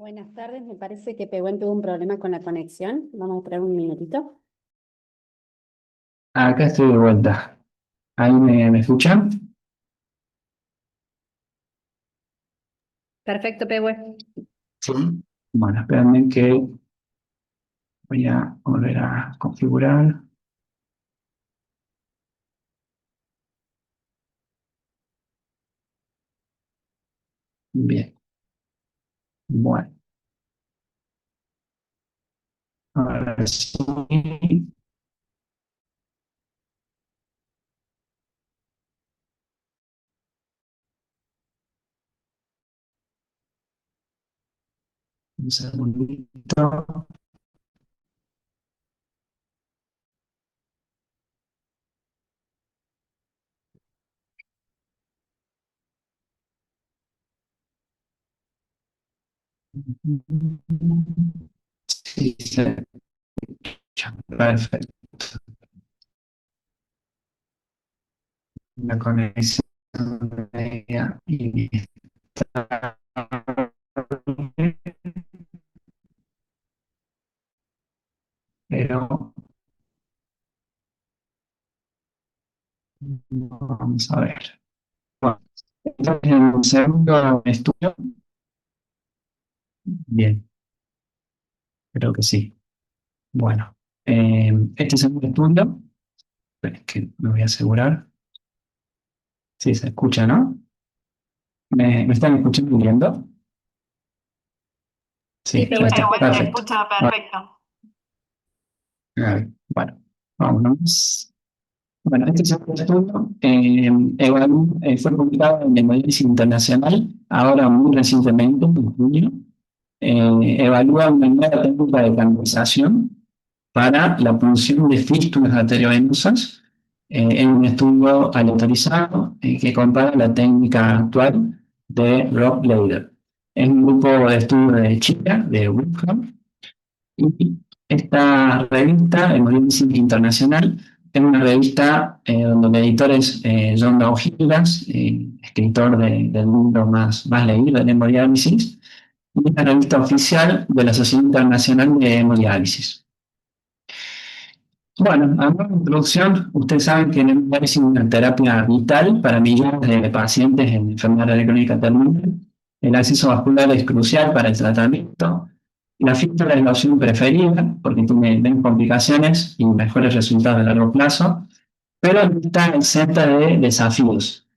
Buenas tardes, me parece que Pehuen tuvo un problema con la conexión. Vamos a esperar un minutito. Acá estoy de vuelta. ¿Ahí me escuchan? Perfecto, Pehuen. Sí. Bueno, espérenme que voy a volver a configurar. Bien. Bueno, ahora sí. Un segundito. Sí, se escucha. Perfecto. La conexión de ella y pero vamos a ver. Bueno, entonces, en el segundo estudio, bien, creo que sí. Bueno, este segundo estudio, es que me voy a asegurar. Sí, se escucha, ¿no? ¿Me están escuchando y viendo? Sí, Sí, ya Pehuen, te está, escucha perfecto. perfecto. A ver, bueno, vámonos. Bueno, este segundo estudio fue publicado en el Análisis Internacional, ahora muy recientemente, en junio. Evalúa una nueva técnica de canalización para la punción de fístulas arteriovenosas en un estudio aleatorizado que compara la técnica actual de Rob Leider. Es un grupo de estudio de Chile, de Wickham, y esta revista, Hemodiálisis Internacional, es una revista donde el editor es John Doe Gildas, escritor del libro más leído de hemodiálisis, y es la revista oficial de la Sociedad Internacional de Hemodiálisis. Bueno, a modo de introducción, ustedes saben que el hemodiálisis es una terapia vital para millones de pacientes en enfermedad renal crónica terminal. El acceso vascular es crucial para el tratamiento. La fístula es la opción preferida porque tiene menos complicaciones y mejores resultados a largo plazo, pero está exenta de desafíos.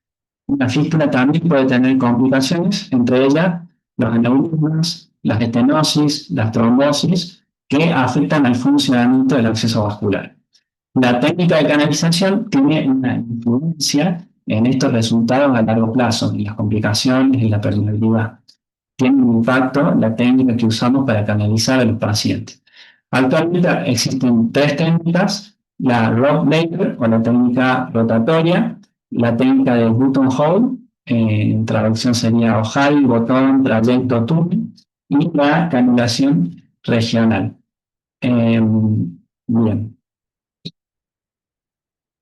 Una fístula también puede tener complicaciones, entre ellas los aneurismas, las estenosis, las trombosis, que afectan al funcionamiento del acceso vascular. La técnica de canalización tiene una influencia en estos resultados a largo plazo, en las complicaciones y la permeabilidad. Tiene un impacto la técnica que usamos para canalizar a los pacientes. Actualmente existen tres técnicas: la Rob Laker o la técnica rotatoria, la técnica de buttonhole, en traducción sería ojal, botón, trayecto, túnel, y la canulación regional. Bien,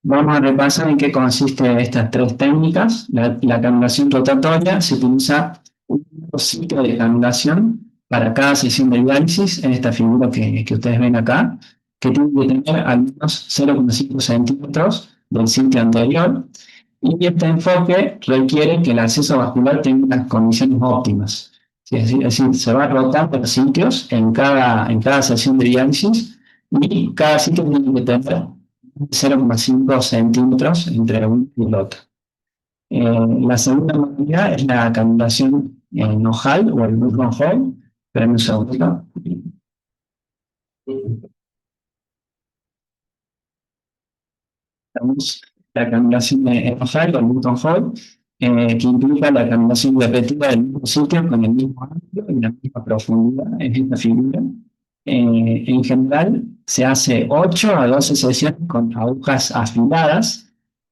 vamos a repasar en qué consiste estas tres técnicas. La canulación rotatoria se utiliza un ciclo de canulación para cada sesión de diálisis en esta figura que ustedes ven acá, que tiene que tener al menos 0,5 centímetros del sitio anterior. Y este enfoque requiere que el acceso vascular tenga unas condiciones óptimas. Sí, es decir, se va rotando los sitios en cada sesión de diálisis y cada sitio tiene que tener 0,5 centímetros entre uno y el otro. La segunda modalidad es la canulación en ojal o el Button Hole. Esperen un segundo. Tenemos la canulación en ojal o el Button Hole, que implica la canulación repetida del mismo sitio con el mismo ángulo y la misma profundidad en esta figura. En general, se hace 8 a 12 sesiones con agujas afiladas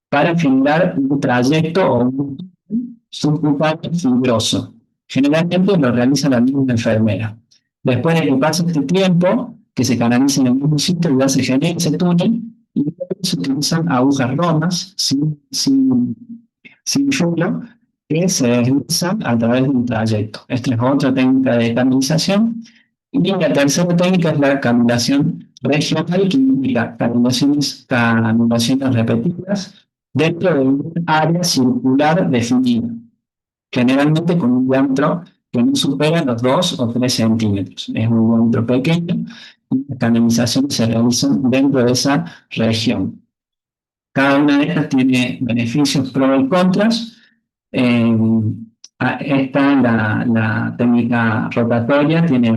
para generar un trayecto o un subcutáneo fibroso. Generalmente lo realiza la misma enfermera. Después de que pasa este tiempo, que se canaliza en el mismo sitio, ya se genera ese túnel y luego se utilizan agujas romas sin filo que se deslizan a través de un trayecto. Esta es otra técnica de canalización. Y la tercera técnica es la canulación regional, que implica canulaciones repetidas dentro de un área circular definida, generalmente con un diámetro que no supera los 2 o 3 centímetros. Es un diámetro pequeño y las canalizaciones se realizan dentro de esa región. Cada una de estas tiene beneficios pros y contras. Eh, Esta, la técnica rotatoria, tiene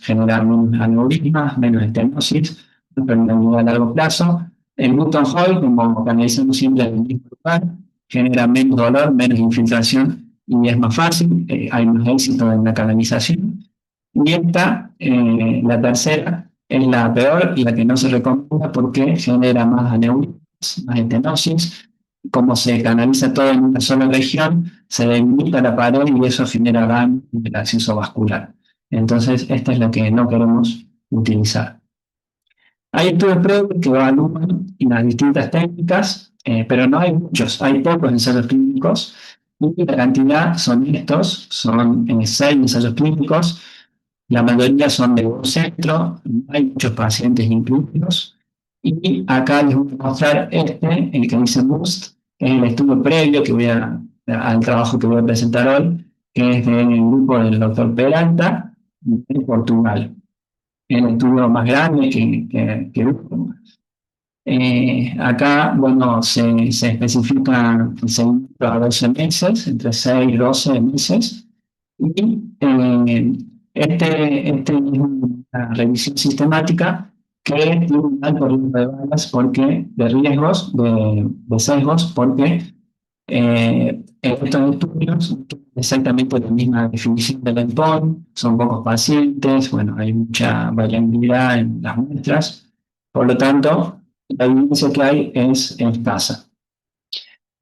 genera menos aneurismas, menos estenosis, permeabilidad a largo plazo. El button hole, como canalizamos siempre en el mismo lugar, genera menos dolor, menos infiltración y es más fácil, hay más éxito en la canalización. Y esta, la tercera, es la peor y la que no se recomienda porque genera más aneurismas, más estenosis. Como se canaliza todo en una sola región, se debilita la pared y eso genera daño en el acceso vascular. Entonces, esta es la que no queremos utilizar. Hay estudios previos que evalúan las distintas técnicas, pero no hay muchos, hay pocos ensayos clínicos y la cantidad son estos, son 6 ensayos clínicos, la mayoría son de un centro, no hay muchos pacientes incluidos y acá les voy a mostrar el que dice BOOST, que es el estudio previo al trabajo que voy a presentar hoy, que es del grupo del doctor Peralta de Portugal, el estudio más grande que hubo. Acá, bueno, se especifica el seguimiento a 12 meses, entre 6 y 12 meses, y este es una revisión sistemática que tiene un alto riesgo de balas de riesgos, de sesgos, porque en estos estudios no tienen exactamente la misma definición del endpoint, son pocos pacientes, bueno, hay mucha variabilidad en las muestras, por lo tanto, la evidencia que hay es escasa.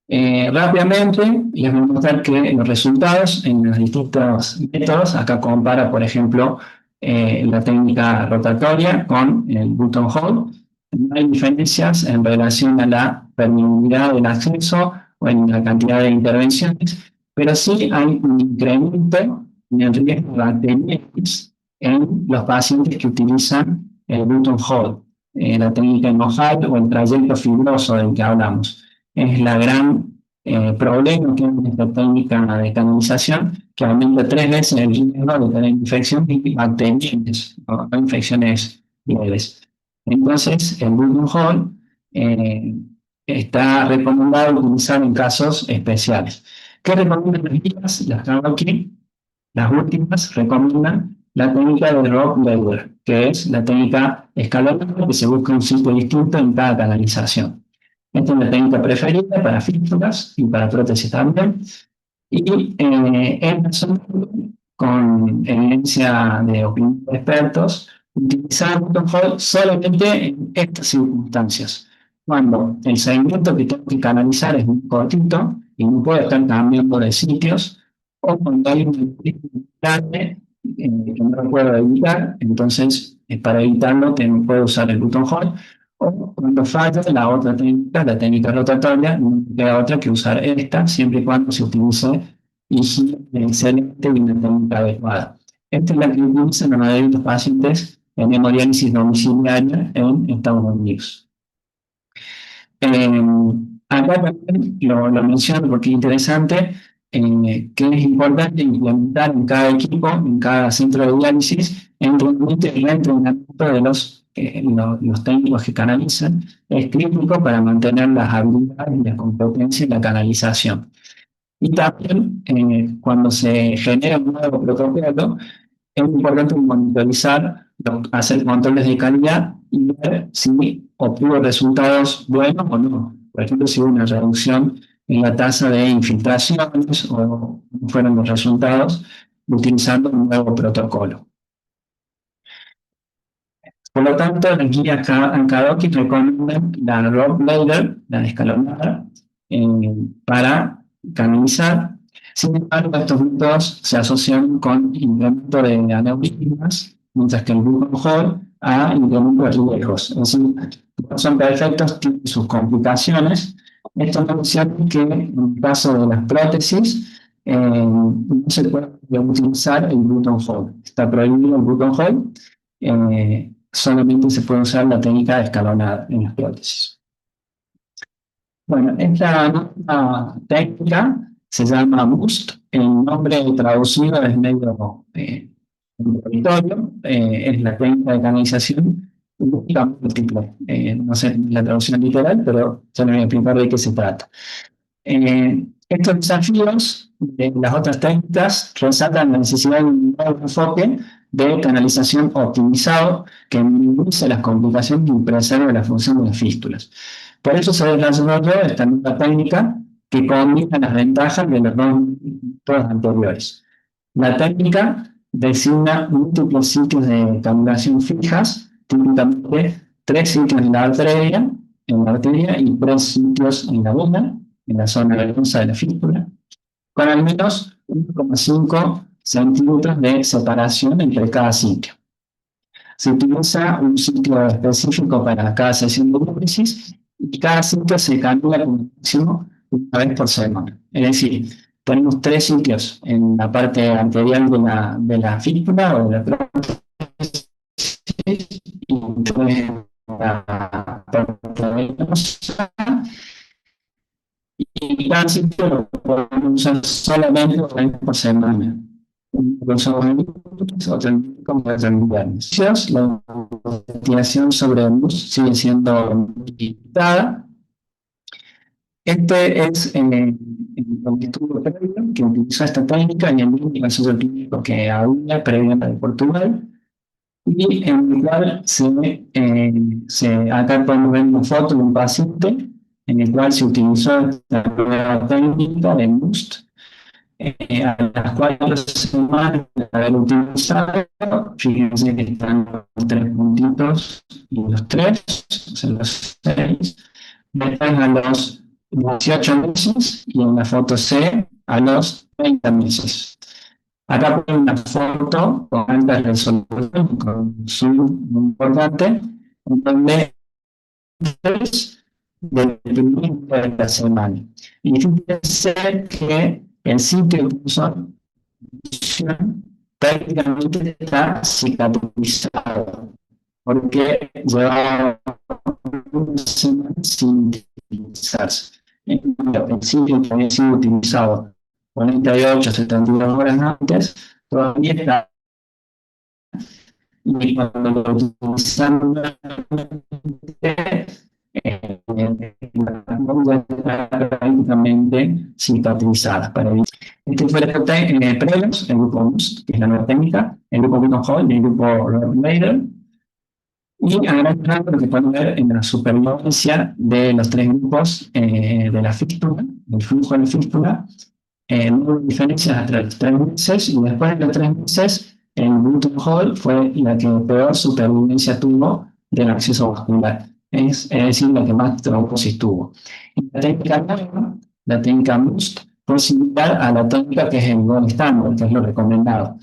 Rápidamente les voy a mostrar que los resultados en los distintos métodos, acá compara, por ejemplo, la técnica rotatoria con el button hold. No hay diferencias en relación a la permeabilidad del acceso o en la cantidad de intervenciones, pero sí hay un incremento en el riesgo de bacterias en los pacientes que utilizan el button hold, la técnica en MOHAD o el trayecto fibroso del que hablamos. Es la gran problema que hay en esta técnica de canalización, que aumenta 3 veces el riesgo de tener infecciones bacterianas, no infecciones leves. Entonces, el Bulldog Hall está recomendado utilizar en casos especiales. ¿Qué recomiendan las guías? Las tengo aquí. Las últimas recomiendan la técnica de Rob Leder, que es la técnica escalonada que se busca un sitio distinto en cada canalización. Esta es la técnica preferida para fístulas y para prótesis también. Y es con evidencia de opinión de expertos, utilizar button hold solamente en estas circunstancias. Cuando el segmento que tengo que canalizar es muy cortito y no puedo estar cambiando de sitios, o cuando hay un grande que no lo puedo evitar, entonces para evitarlo puedo usar el button hold. O cuando falla la otra técnica, la técnica rotatoria, no queda otra que usar esta, siempre y cuando se utilice higiene excelente y una técnica adecuada. Esta es la que utilizan la mayoría de los pacientes en hemodiálisis domiciliaria en Estados Unidos. Acá también lo menciono porque es interesante, que es importante implementar en cada equipo, en cada centro de diálisis, entrenamiento y reentrenamiento de los técnicos que canalizan. Es crítico para mantener las habilidades y la competencia en la canalización. Y también, cuando se genera un nuevo protocolo, es importante monitorizar, hacer controles de calidad y ver si obtuvo resultados buenos o no. Por ejemplo, si hubo una reducción en la tasa de infiltraciones o cómo fueron los resultados utilizando un nuevo protocolo. Por lo tanto, las guías Kadoki recomiendan la rope ladder, la escalonada, para canalizar. Sin embargo, estos métodos se asocian con incremento de aneurismas, mientras que el Buchan Hall a incremento de riesgos. Es decir, no son perfectos, tienen sus complicaciones. Esto menciona que en el caso de las prótesis, no se puede utilizar el Buchan Hall. Está prohibido el Buchan Hall. Solamente se puede usar la técnica de escalonada en las prótesis. Bueno, esta nueva técnica se llama BOOST, el nombre traducido es medio contradictorio, es la técnica de canalización múltiple. No sé la traducción literal, pero ya les voy a explicar de qué se trata. Estos desafíos de las otras técnicas resaltan la necesidad de un nuevo enfoque de canalización optimizado que minimice las complicaciones y preserve la función de las fístulas. Por eso se desarrolló esta nueva técnica que combina las ventajas de los dos métodos anteriores. La técnica designa múltiples sitios de canalización fijas, típicamente 3 sitios en la arteria y 3 sitios en la vena, en la zona venosa de la fístula, con al menos 1,5 centímetros de separación entre cada sitio. Se utiliza un sitio específico para cada sesión de diálisis y cada sitio se cambia como máximo una vez por semana. Es decir, tenemos tres sitios en la parte anterior de la fístula o de la prótesis y tres en la parte venosa, y cada sitio lo podemos usar solamente una vez por semana. Los organismos o como determinados. La investigación sobre el luz sigue siendo limitada. Este es el estudio previo que utiliza esta técnica y el único ensayo clínico que había previamente de Portugal, y en el cual acá podemos ver una foto de un paciente en el cual se utilizó esta nueva técnica de MUST, a las 4 semanas de haber utilizado. Fíjense que están los tres puntitos y los tres, o sea, los seis, están a los 18 meses y en la foto C a los 30 meses. Acá ponen una foto con alta resolución, con un zoom muy importante, en donde es del primer día de la semana. Y fíjense que el sitio de punción prácticamente está cicatrizado, porque lleva una semana sin utilizarse. El sitio que había sido utilizado 48 72 horas antes, todavía está. Y cuando lo utilizan prácticamente cicatrizadas. Este fue el efecto previos, el grupo MUST, que es la nueva técnica, el grupo Witton Hall y el grupo Rottweiler. Y a gran rango lo que pueden ver en la supervivencia de los tres grupos de la fístula, del flujo de la fístula, no hubo diferencias hasta los 3 meses, y después de los 3 meses, el Witton Hall fue la que peor supervivencia tuvo del acceso vascular. Es decir, la que más trombosis tuvo. Y la técnica nueva, la técnica MUST, fue similar a la técnica que es el gold standard, que es lo recomendado,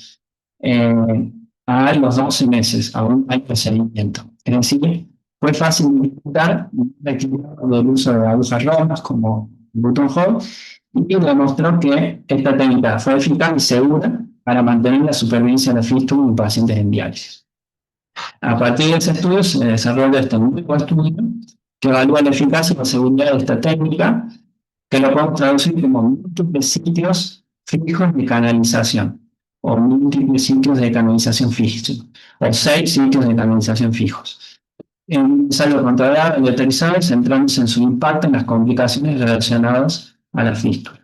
a los 12 meses, a un año de seguimiento. Es decir, fue fácil identificar un equilibrio del uso de agujas rojas como Witton Hall, y demostró que esta técnica fue eficaz y segura para mantener la supervivencia de la fístula en pacientes en diálisis. A partir de ese estudio se desarrolla este nuevo estudio que evalúa la eficacia y la seguridad de esta técnica, que lo podemos traducir como múltiples sitios fijos de canalización, o múltiples sitios de canalización fijos, o 6 sitios de canalización fijos. En un ensayo controlado y autorizado, centrándose en su impacto en las complicaciones relacionadas a la fístula.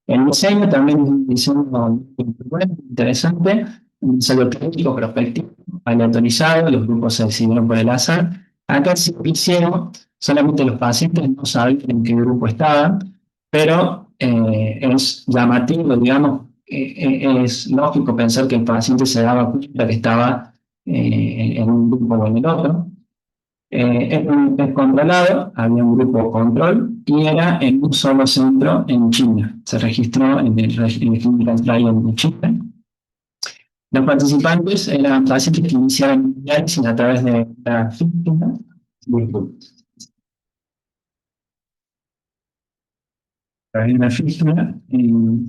El diseño también es un diseño muy bueno, interesante, un ensayo clínico prospectivo, aleatorizado, los grupos se decidieron por el azar. Acá sí que hicieron, solamente los pacientes no sabían en qué grupo estaban, pero es llamativo, digamos, es lógico pensar que el paciente se daba cuenta que estaba en un grupo o en el otro. Es un test controlado, había un grupo control y era en un solo centro en China. Se registró en el Clinical Trial en China. Los participantes eran pacientes que iniciaban diálisis a través de la fístula. A través de una fístula,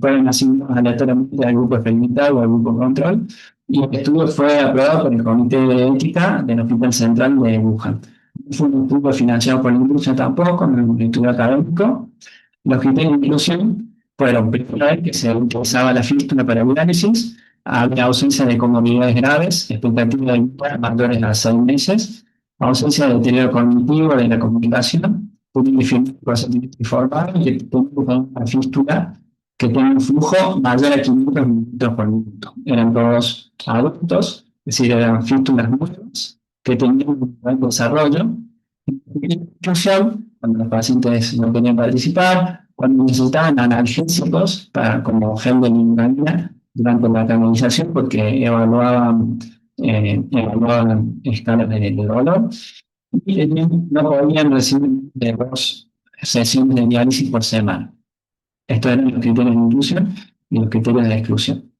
fueron asignados aleatoriamente al grupo experimental o al grupo control, y el estudio fue aprobado por el Comité de Ética del Hospital Central de Wuhan. No fue un estudio financiado por la industria tampoco, no es un estudio académico. Los criterios de inclusión fueron, primero, que se utilizaba la fístula para análisis, había ausencia de comorbilidades graves, expectativa de vida mayores a 6 meses, ausencia de deterioro cognitivo de la comunicación, un procedimiento informado y que tenga una fístula que tenga un flujo mayor a 500 mililitros por minuto. Eran todos adultos, es decir, eran fístulas nuevas que tenían un buen desarrollo. Inclusión, cuando los pacientes no querían participar, cuando necesitaban analgésicos como gel de limonadina durante la canalización, porque evaluaban escalas de dolor, y no podían recibir de 2 sesiones de diálisis por semana. Estos eran los criterios de inclusión y los criterios de exclusión.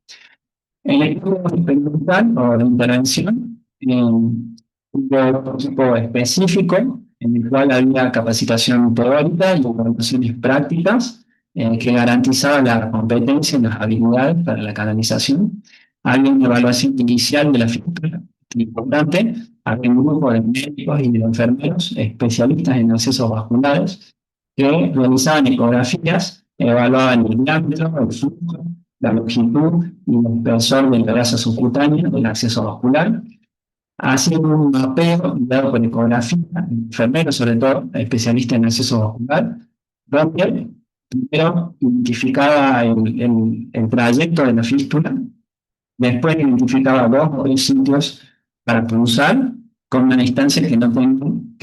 El equipo experimental o de intervención hubo un equipo específico en el cual había capacitación teórica y evaluaciones prácticas que garantizaban la competencia y las habilidades para la canalización. Había una evaluación inicial de la figura, importante. Había un grupo de médicos y de enfermeros especialistas en accesos vasculares que realizaban ecografías, evaluaban el diámetro, el flujo, la longitud y el espesor del grasa subcutánea del acceso vascular, haciendo un mapeo dado por ecografía, enfermeros sobre todo, especialistas en acceso vascular, donde primero identificaba el trayecto de la fístula, después identificaba dos o tres sitios para pulsar con una distancia que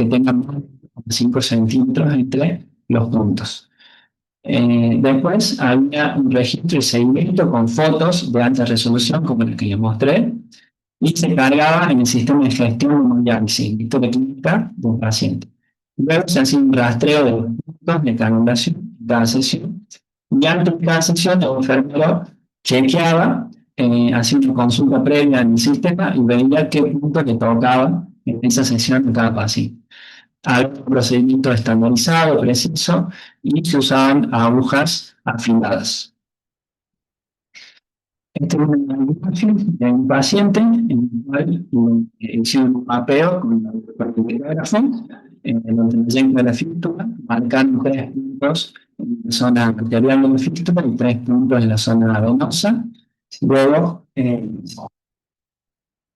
tengan más de 5 centímetros entre los puntos. Después había un registro y seguimiento con fotos de alta resolución, como el que les mostré, y se cargaba en el sistema de gestión mundial, sí, historia clínica del paciente. Luego se hacía un rastreo de los puntos de canulación de cada sesión, y antes de cada sesión el enfermero chequeaba, hacía una consulta previa en el sistema y veía qué punto le tocaba en esa sesión de cada paciente. Había un procedimiento estandarizado, preciso, y se usaban agujas afiladas. Este es una imagen de un paciente en el cual hicieron un mapeo con el videógrafo, donde llega la fístula, marcando 3 puntos en la zona arterial de la fístula y 3 puntos en la zona venosa. Luego,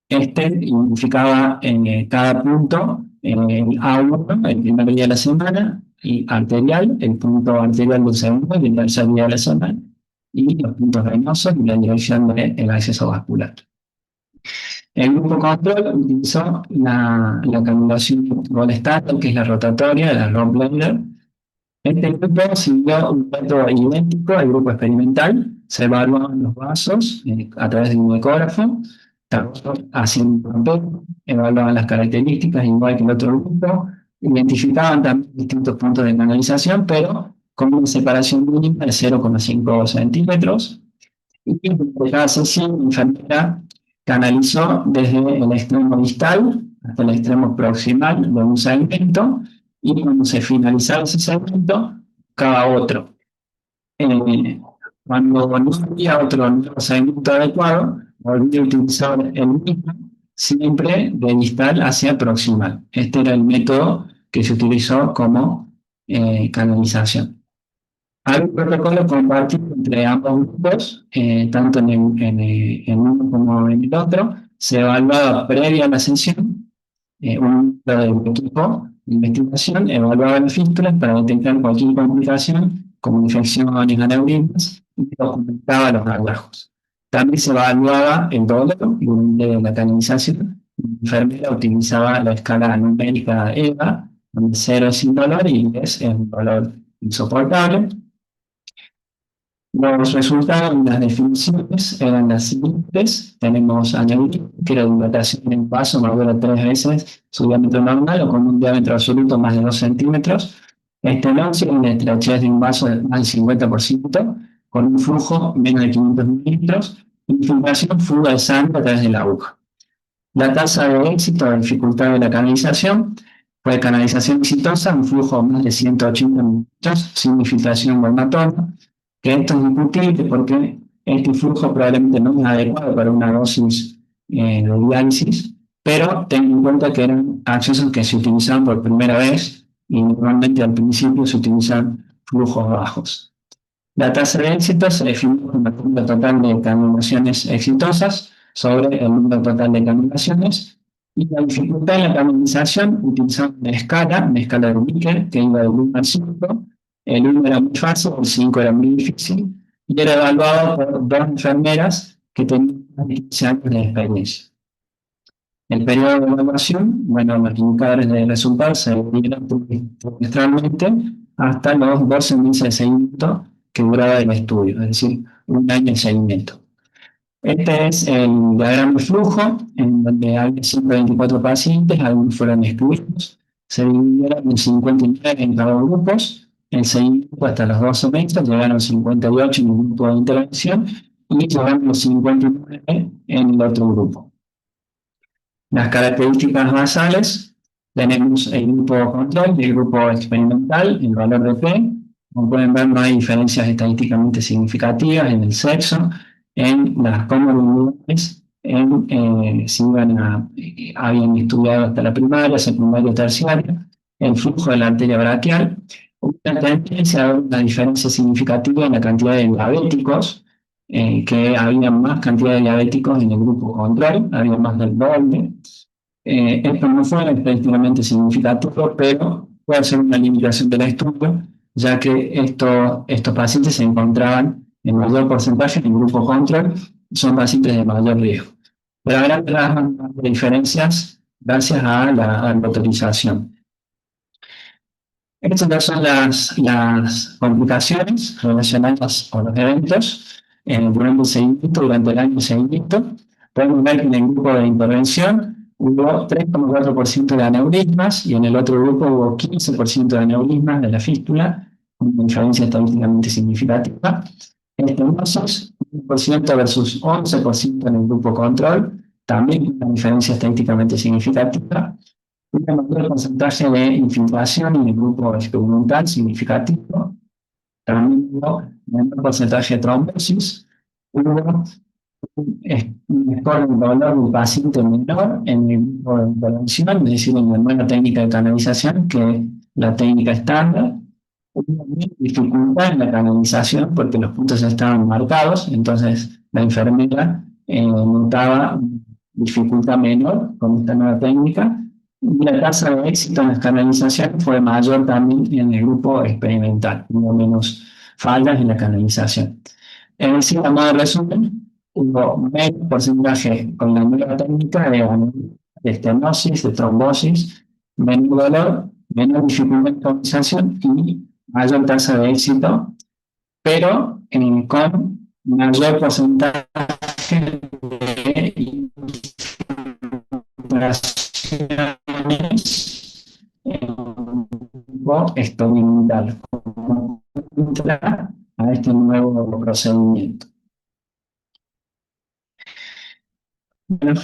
este identificaba en cada punto el A1, el primer día de la semana, y arterial, el punto arterial del segundo y el tercer día de la semana, y los puntos venosos y la dirección del acceso vascular. El grupo control utilizó la canulación gold standard, que es la rotatoria, la Rottweiler. Este grupo siguió un método idéntico al grupo experimental. Se evaluaban los vasos a través de un ecógrafo, haciendo un papel, evaluaban las características igual que el otro grupo, identificaban también distintos puntos de canalización, pero con una separación mínima de 0,5 centímetros. Y en cada sesión, la enfermera canalizó desde el extremo distal hasta el extremo proximal de un segmento, y cuando se finalizaba ese segmento, cada otro. Cuando no había otro nuevo segmento adecuado, volví a utilizar el mismo, siempre de distal hacia proximal. Este era el método que se utilizó como canalización. Hay un protocolo compartido entre ambos grupos, tanto en uno como en el otro. Se evaluaba previa a la sesión un del equipo de investigación, evaluaba las fístulas para detectar cualquier complicación, como infecciones, aneurismas, y documentaba los hallazgos. También se evaluaba el dolor durante la canalización. La enfermera utilizaba la escala numérica EVA, donde 0 es sin dolor y 10 es un dolor insoportable. Los resultados y las definiciones eran las siguientes. Tenemos aneurisma, que era dilatación en un vaso mayor a 3 veces su diámetro normal o con un diámetro absoluto más de 2 centímetros. Estenosis, una estrechez de un vaso de más del 50%, con un flujo menos de 500 mililitros. Infiltración, fuga de sangre a través de la aguja. La tasa de éxito o dificultad de la canalización fue canalización exitosa, un flujo más de 180 mililitros sin infiltración o hematoma, que esto es discutible porque este flujo probablemente no es adecuado para una dosis de diálisis, pero ten en cuenta que eran accesos que se utilizaban por primera vez y normalmente al principio se utilizan flujos bajos. La tasa de éxito se define como el número total de canalizaciones exitosas sobre el número total de canalizaciones, y la dificultad en la canalización utilizando una escala de Richter que iba del 1 al 5. El 1 era muy fácil, el 5 era muy difícil, y era evaluado por 2 enfermeras que tenían más de 15 años de experiencia. El periodo de evaluación, bueno, los indicadores de resultados se dividieron trimestralmente hasta los 12 meses de seguimiento que duraba el estudio, es decir, un año de seguimiento. Este es el diagrama de flujo, en donde hay 124 pacientes, algunos fueron excluidos, se dividieron en 59 en cada grupo, en seguimiento hasta los 12 meses, llegaron 58 en el grupo de intervención, y llevamos 59 en el otro grupo. Las características basales, tenemos el grupo control y el grupo experimental, el valor de P. Como pueden ver, no hay diferencias estadísticamente significativas en el sexo, en las comorbilidades, si habían estudiado hasta la primaria, secundaria, terciaria, el flujo de la arteria braquial. Una tendencia a una diferencia significativa en la cantidad de diabéticos, que había más cantidad de diabéticos en el grupo control, había más del doble. Esto no fue estadísticamente significativo, pero puede ser una limitación del estudio, ya que estos pacientes se encontraban en mayor porcentaje en el grupo control, son pacientes de mayor riesgo. Pero habrá diferencias gracias a la autorización. Estas son las complicaciones relacionadas con los eventos durante el seguimiento, durante el año de seguimiento. Podemos ver que en el grupo de intervención hubo 3,4% de aneurismas y en el otro grupo hubo 15% de aneurismas de la fístula, una diferencia estadísticamente significativa. Estenosis, 1% versus 11% en el grupo control, también una diferencia estadísticamente significativa. Un mayor porcentaje de infiltración en el grupo experimental significativo. También hubo menor porcentaje de trombosis. Hubo un score de dolor del paciente menor en el grupo de intervención, es decir, en la nueva técnica de canalización que la técnica estándar. Hubo dificultad en la canalización porque los puntos estaban marcados, entonces la enfermera notaba dificultad menor con esta nueva técnica. Y la tasa de éxito en las canalizaciones fue mayor también en el grupo experimental, hubo menos fallas en la canalización. Es decir, a modo de resumen, hubo menos porcentaje con la nueva técnica de estenosis, de trombosis, menor dolor, menor dificultad en canalización y mayor tasa de éxito, pero con mayor porcentaje de operaciones experimental contra a este nuevo procedimiento. Bueno,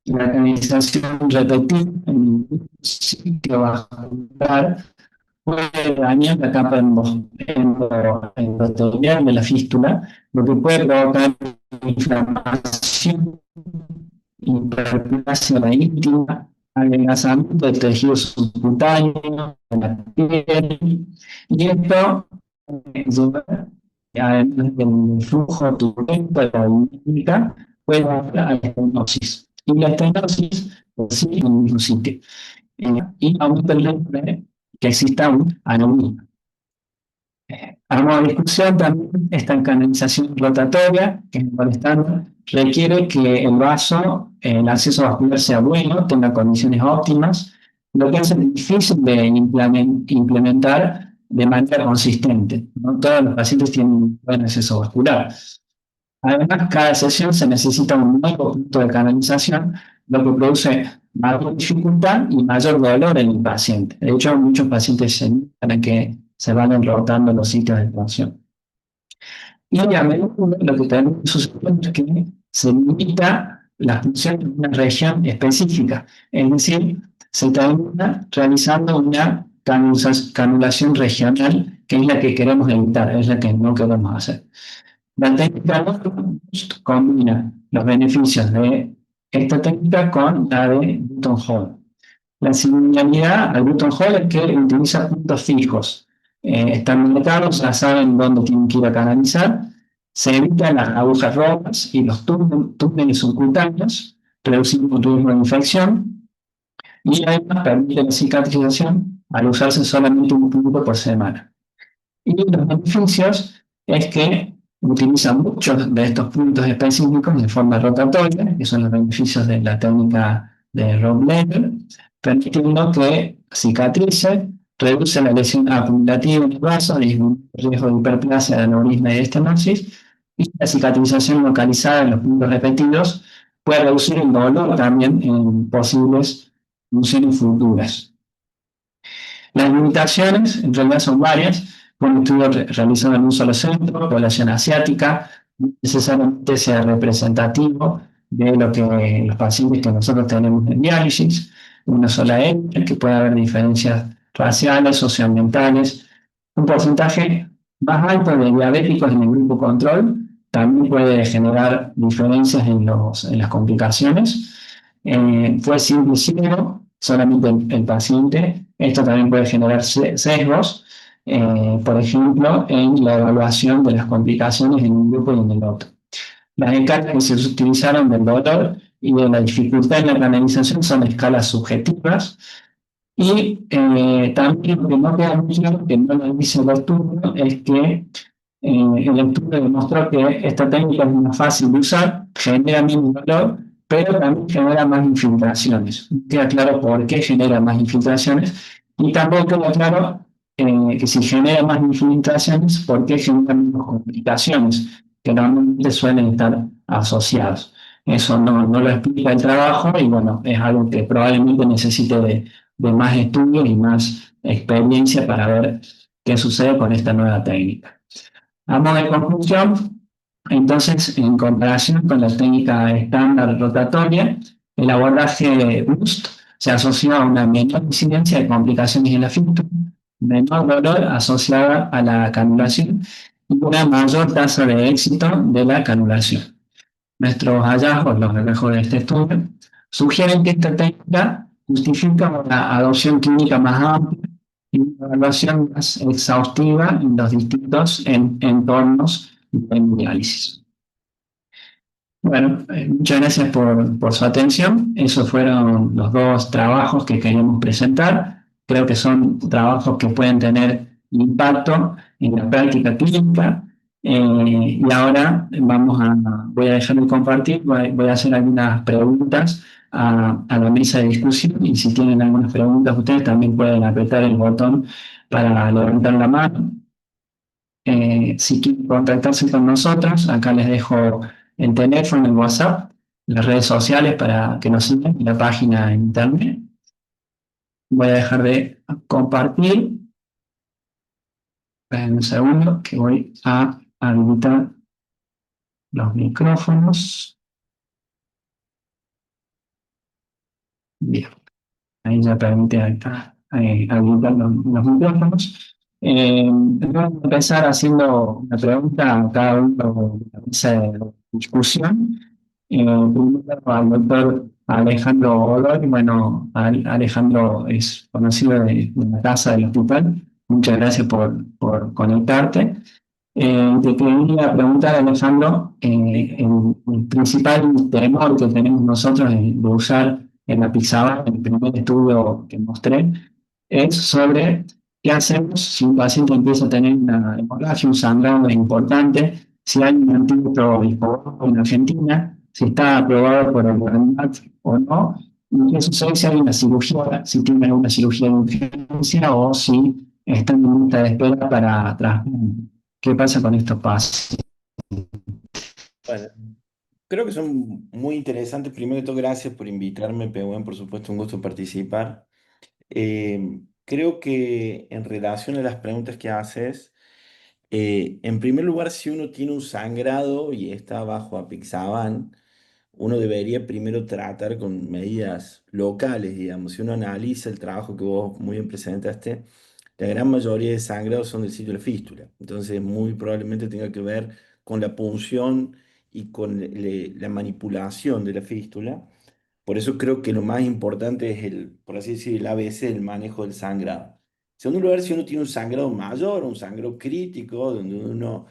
la canalización repetida en el sitio vascular puede dañar la capa endotelial de la fístula, lo que puede provocar inflamación, hiperplasia íntima, adelgazamiento del tejido subcutáneo, de la piel, y esto lleva, además del flujo turbulento de la dinámica, puede llevar a la estenosis. Y la estenosis, pues sí, en el mismo sitio. Y aumenta el riesgo de que exista un aneurisma. A modo de discusión también esta canalización rotatoria, que es el estándar, requiere que el vaso, el acceso vascular sea bueno, tenga condiciones óptimas, lo que hace difícil de implementar de manera consistente. No todos los pacientes tienen un buen acceso vascular. Además, cada sesión se necesita un nuevo punto de canalización, lo que produce mayor dificultad y mayor dolor en el paciente. De hecho, muchos pacientes se niegan a que se van rotando los sitios de actuación. Y a menudo lo que también sucede es que se limita la función de una región específica, es decir, se termina realizando una canulación regional, que es la que queremos evitar, es la que no queremos hacer. La técnica Boost combina los beneficios de esta técnica con la de Button-Hall. La similaridad al Button-Hall es que utiliza puntos fijos. Están marcados, ya saben dónde tienen que ir a canalizar. Se evitan las agujas rojas y los túneles subcutáneos, reduciendo el riesgo de infección. Y además permite la cicatrización al usarse solamente un punto por semana. Y los beneficios es que utiliza muchos de estos puntos específicos de forma rotatoria, que son los beneficios de la técnica de Rob-Lehner, permitiendo que cicatrice, reduce la lesión acumulativa en el vaso, disminuye el riesgo de hiperplasia, de aneurisma y de estenosis, y la cicatrización localizada en los puntos repetidos puede reducir el dolor también en posibles funciones futuras. Las limitaciones, en realidad, son varias. Fue un estudio realizado en un solo centro, población asiática, necesariamente sea representativo de lo que los pacientes que nosotros tenemos en diálisis, una sola etnia, que puede haber diferencias raciales, socioambientales, un porcentaje más alto de diabéticos en el grupo control también puede generar diferencias en las complicaciones. Fue simple ciego, solamente el paciente. Esto también puede generar sesgos, por ejemplo, en la evaluación de las complicaciones en un grupo y en el otro. Las escalas que se utilizaron del dolor y de la dificultad en la canalización son escalas subjetivas y también lo que no queda muy claro, que no lo dice el estudio, es que el estudio demostró que esta técnica es más fácil de usar, genera menos dolor, pero también genera más infiltraciones. No queda claro por qué genera más infiltraciones y tampoco queda claro que si genera más infiltraciones, por qué genera menos complicaciones, que normalmente suelen estar asociados. Eso no lo explica el trabajo y bueno, es algo que probablemente necesite de más estudios y más experiencia para ver qué sucede con esta nueva técnica. A modo de conclusión, entonces, en comparación con la técnica estándar rotatoria, el abordaje BOOST se asocia a una menor incidencia de complicaciones en la fístula, menor dolor asociada a la canulación y una mayor tasa de éxito de la canulación. Nuestros hallazgos, los hallazgos de este estudio, sugieren que esta técnica justifica una adopción clínica más amplia y una evaluación más exhaustiva en los distintos entornos de diálisis. Bueno, muchas gracias por su atención. Esos fueron los dos trabajos que queríamos presentar. Creo que son trabajos que pueden tener impacto en la práctica clínica. Y ahora voy a dejar de compartir, voy a hacer algunas preguntas a la mesa de discusión y si tienen algunas preguntas ustedes también pueden apretar el botón para levantar la mano. Si quieren contactarse con nosotros, acá les dejo el teléfono, el WhatsApp, las redes sociales para que nos sigan y la página en internet. Voy a dejar de compartir. En un segundo que voy a habilitar los micrófonos. Bien, ahí ya permite habilitar los micrófonos. Vamos a empezar haciendo una pregunta a cada uno de la mesa de discusión. Primero al doctor Alejandro Godoy. Bueno, Alejandro es conocido de la casa del hospital. Muchas gracias por conectarte. Te quería preguntar, Alejandro, el principal temor que tenemos nosotros de usar en la Pixaba, en el primer estudio que mostré, es sobre qué hacemos si un paciente empieza a tener una hemorragia, un sangrado importante, si hay un antídoto disponible en Argentina, si está aprobado por el GANMAT o no, y qué sucede si hay una cirugía, si tiene alguna cirugía de urgencia o si está en lista de espera para trasplante. ¿Qué pasa con estos pasos? Bueno, creo que son muy interesantes. Primero de todo, gracias por invitarme, Pehuen, por supuesto, un gusto participar. Creo que en relación a las preguntas que haces, en primer lugar, si uno tiene un sangrado y está bajo apixaban, uno debería primero tratar con medidas locales, digamos. Si uno analiza el trabajo que vos muy bien presentaste, la gran mayoría de sangrados son del sitio de la fístula. Entonces, muy probablemente tenga que ver con la punción y con la manipulación de la fístula. Por eso creo que lo más importante es por así decir, el ABC, el manejo del sangrado. En segundo lugar, si uno tiene un sangrado mayor, un sangrado crítico, donde uno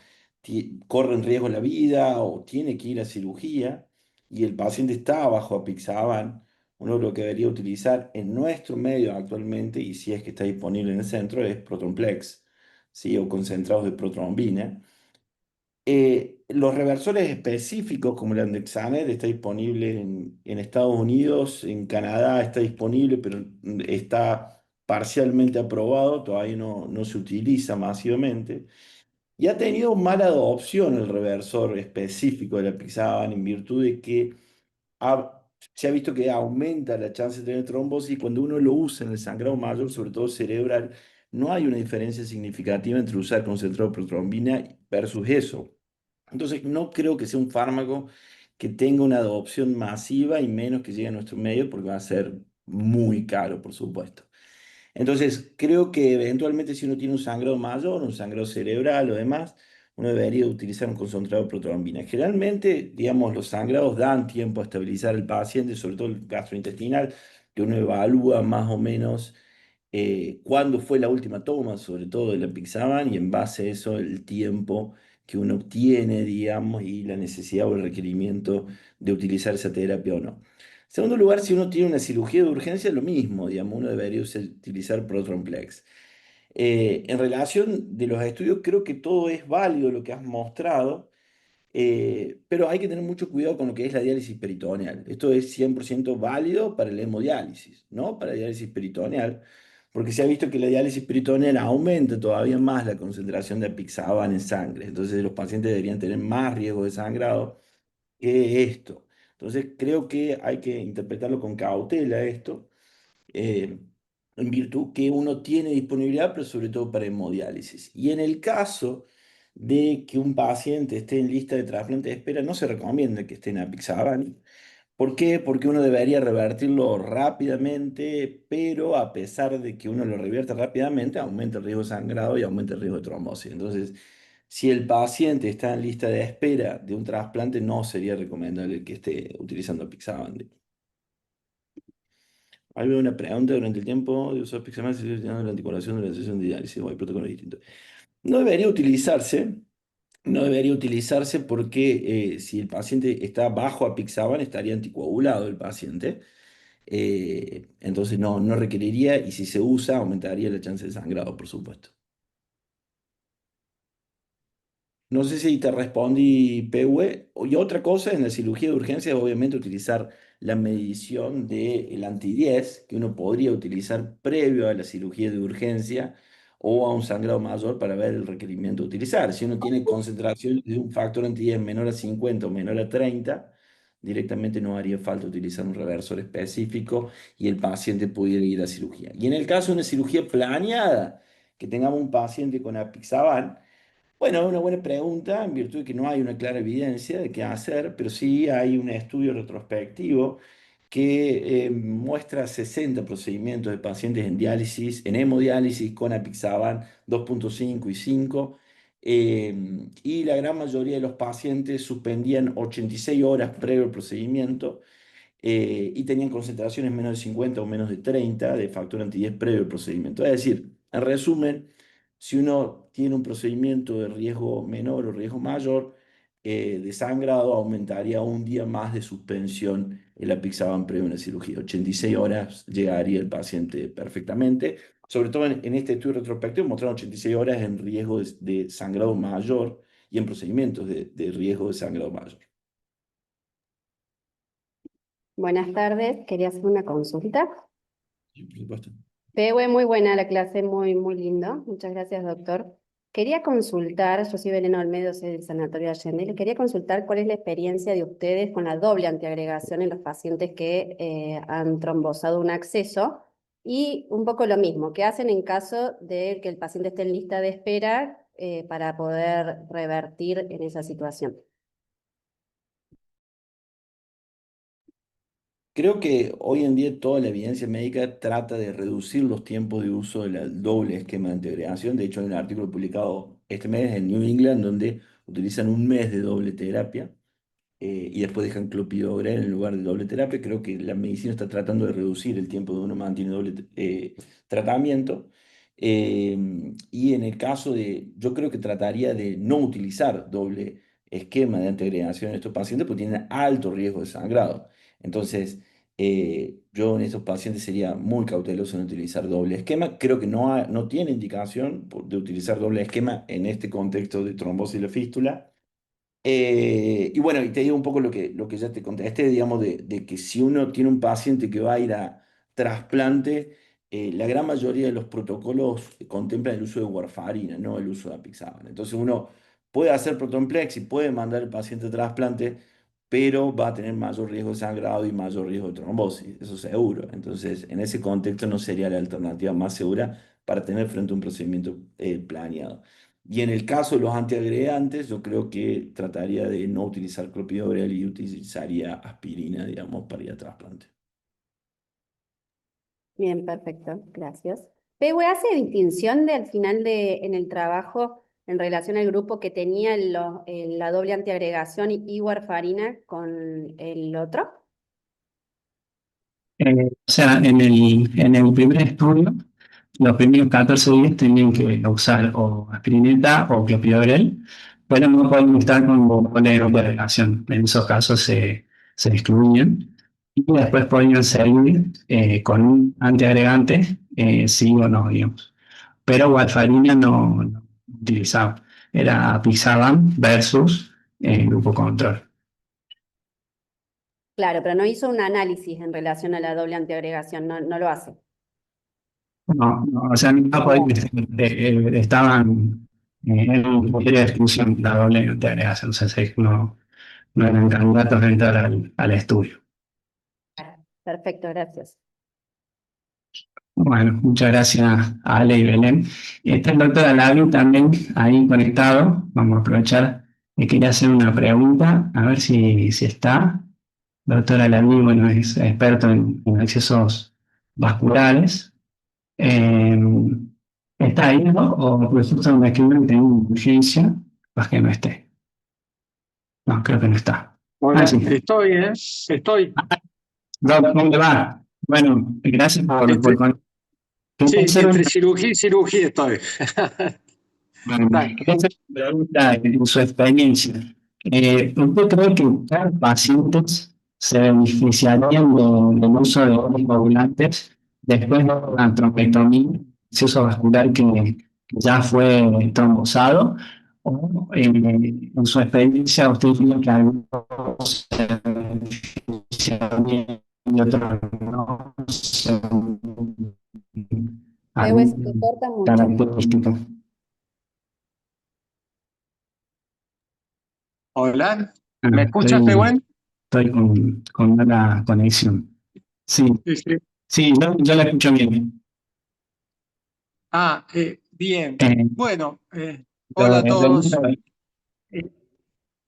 corre en riesgo la vida o tiene que ir a cirugía y el paciente está bajo apixaban, uno lo que debería utilizar en nuestro medio actualmente, y si es que está disponible en el centro, es Protonplex, ¿sí? O concentrados de protrombina. Los reversores específicos como el Andexanet está disponible en Estados Unidos, en Canadá está disponible, pero está parcialmente aprobado, todavía no se utiliza masivamente. Y ha tenido mala adopción el reversor específico de la Pixaban en virtud de que se ha visto que aumenta la chance de tener trombosis y cuando uno lo usa en el sangrado mayor, sobre todo cerebral, no hay una diferencia significativa entre usar concentrado de protrombina versus eso. Entonces, no creo que sea un fármaco que tenga una adopción masiva y menos que llegue a nuestro medio porque va a ser muy caro, por supuesto. Entonces, creo que eventualmente si uno tiene un sangrado mayor, un sangrado cerebral o demás, uno debería utilizar un concentrado de protrombina. Generalmente, digamos, los sangrados dan tiempo a estabilizar al paciente, sobre todo el gastrointestinal, que uno evalúa más o menos cuándo fue la última toma, sobre todo de la Pixaban, y en base a eso el tiempo que uno tiene, digamos, y la necesidad o el requerimiento de utilizar esa terapia o no. Segundo lugar, si uno tiene una cirugía de urgencia, lo mismo, digamos, uno debería utilizar Protonplex. En relación de los estudios, creo que todo es válido lo que has mostrado, pero hay que tener mucho cuidado con lo que es la diálisis peritoneal. Esto es 100% válido para la hemodiálisis, ¿no? Para la diálisis peritoneal, porque se ha visto que la diálisis peritoneal aumenta todavía más la concentración de apixaban en sangre. Entonces, los pacientes deberían tener más riesgo de sangrado que esto. Entonces, creo que hay que interpretarlo con cautela esto, eh, en virtud que uno tiene disponibilidad, pero sobre todo para hemodiálisis. Y en el caso de que un paciente esté en lista de trasplante de espera, no se recomienda que esté en apixaban. ¿Por qué? Porque uno debería revertirlo rápidamente, pero a pesar de que uno lo revierta rápidamente, aumenta el riesgo de sangrado y aumenta el riesgo de trombosis. Entonces, si el paciente está en lista de espera de un trasplante, no sería recomendable que esté utilizando Pixaban. Ahí veo una pregunta durante el tiempo de uso de Pixaban, se está la anticoagulación de la sesión de diálisis o hay protocolos distintos. No debería utilizarse, no debería utilizarse porque si el paciente está bajo apixaban, estaría anticoagulado el paciente. Entonces no requeriría y si se usa aumentaría la chance de sangrado, por supuesto. No sé si te respondí, Pehue. Y otra cosa en la cirugía de urgencia es obviamente utilizar la medición del anti-10 que uno podría utilizar previo a la cirugía de urgencia o a un sangrado mayor para ver el requerimiento de utilizar. Si uno tiene concentraciones de un factor anti-10 menor a 50 o menor a 30, directamente no haría falta utilizar un reversor específico y el paciente pudiera ir a cirugía. Y en el caso de una cirugía planeada, que tengamos un paciente con apixaban, bueno, es una buena pregunta, en virtud de que no hay una clara evidencia de qué hacer, pero sí hay un estudio retrospectivo que muestra 60 procedimientos de pacientes en diálisis, en hemodiálisis con apixaban 2.5 y 5, y la gran mayoría de los pacientes suspendían 86 horas previo al procedimiento y tenían concentraciones menos de 50 o menos de 30 de factor anti-10 previo al procedimiento. Es decir, en resumen, si uno tiene un procedimiento de riesgo menor o riesgo mayor de sangrado, aumentaría un día más de suspensión el apixaban previo a una cirugía. 86 horas llegaría el paciente perfectamente. Sobre todo en este estudio retrospectivo mostraron 86 horas en riesgo de sangrado mayor y en procedimientos de riesgo de sangrado mayor. Buenas tardes, quería hacer una consulta. Sí, por supuesto. Fue muy buena la clase, muy lindo. Muchas gracias, doctor. Quería consultar, yo soy Belén Olmedo, soy del Sanatorio Allende, y le quería consultar cuál es la experiencia de ustedes con la doble antiagregación en los pacientes que han trombosado un acceso y un poco lo mismo, ¿qué hacen en caso de que el paciente esté en lista de espera para poder revertir en esa situación? Creo que hoy en día toda la evidencia médica trata de reducir los tiempos de uso del doble esquema de integración. De hecho, hay un artículo publicado este mes en New England donde utilizan un mes de doble terapia y después dejan clopidogrel en lugar de doble terapia. Creo que la medicina está tratando de reducir el tiempo de uno mantiene doble tratamiento. Y en el caso de, yo creo que trataría de no utilizar doble esquema de antiagregación en estos pacientes porque tienen alto riesgo de sangrado. Entonces, yo en estos pacientes sería muy cauteloso en utilizar doble esquema. Creo que no tiene indicación de utilizar doble esquema en este contexto de trombosis y la fístula. Y bueno, y te digo un poco lo que ya te contesté, digamos, de que si uno tiene un paciente que va a ir a trasplante, la gran mayoría de los protocolos contemplan el uso de warfarina, no el uso de apixaban. Entonces uno puede hacer protonplex y puede mandar al paciente a trasplante, pero va a tener mayor riesgo de sangrado y mayor riesgo de trombosis, eso seguro. Entonces, en ese contexto no sería la alternativa más segura para tener frente a un procedimiento planeado. Y en el caso de los antiagregantes, yo creo que trataría de no utilizar clopidogrel y utilizaría aspirina, digamos, para ir a trasplante. Bien, perfecto, gracias. Pehue, ¿hace distinción al final en el trabajo en relación al grupo que tenía la doble antiagregación y warfarina con el otro? O sea, en el primer estudio, los primeros 14 días tenían que usar o aspirineta o clopidogrel, pero no pueden estar con bombones de relación. En esos casos se excluían. Y después podían seguir con un antiagregante, sí o no, digamos. Pero warfarina no utilizaba. Era Pixaban versus grupo control. Claro, pero no hizo un análisis en relación a la doble antiagregación, no lo hace. No, o sea, no podía, estaban en un criterio de exclusión, la doble de agregación, o sea, no eran candidatos a entrar al estudio. Perfecto, gracias. Bueno, muchas gracias a Ale y Belén. Está el doctor Alavi también ahí conectado. Vamos a aprovechar. Me quería hacer una pregunta, a ver si está. Doctor Alavi, bueno, es experto en accesos vasculares. Eh, ¿Está ahí, no? O por ejemplo, me escriben que tengo una urgencia, pues que no esté. No, creo que no está. Ah, Hola, sí. estoy, ¿eh? Estoy. Doc, ¿cómo le va? Bueno, gracias Entre, quería sí, hacer entre cirugía y cirugía estoy. Dale. quería hacer una pregunta en su experiencia. ¿Usted cree que cada pacientes se beneficiarían del uso de anticoagulantes después de una trombectomía, acceso vascular que ya fue trombosado? ¿O en su experiencia usted cree que algunos se beneficiarían y otros no? Según Pehue, se te algún corta mucho. característico. Hola, Ah, ¿me escuchas, Pehuen? estoy con mala conexión. Sí, Sí, sí. sí, yo la escucho bien. Bien. Eh, Bueno, hola a todos. pregunta, Eh,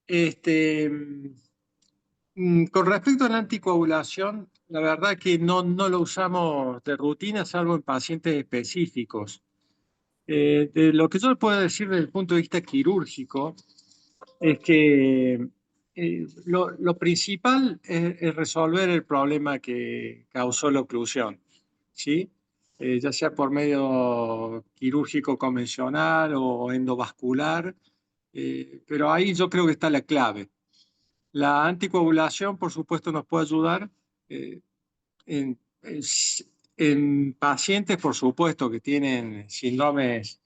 Este, con respecto a la anticoagulación, la verdad que no lo usamos de rutina, salvo en pacientes específicos. De lo que yo les puedo decir desde el punto de vista quirúrgico, es que lo principal es resolver el problema que causó la oclusión, ¿sí? Ya sea por medio quirúrgico convencional o endovascular, pero ahí yo creo que está la clave. La anticoagulación, por supuesto, nos puede ayudar eh, en, en- en pacientes, por supuesto, que tienen síndromes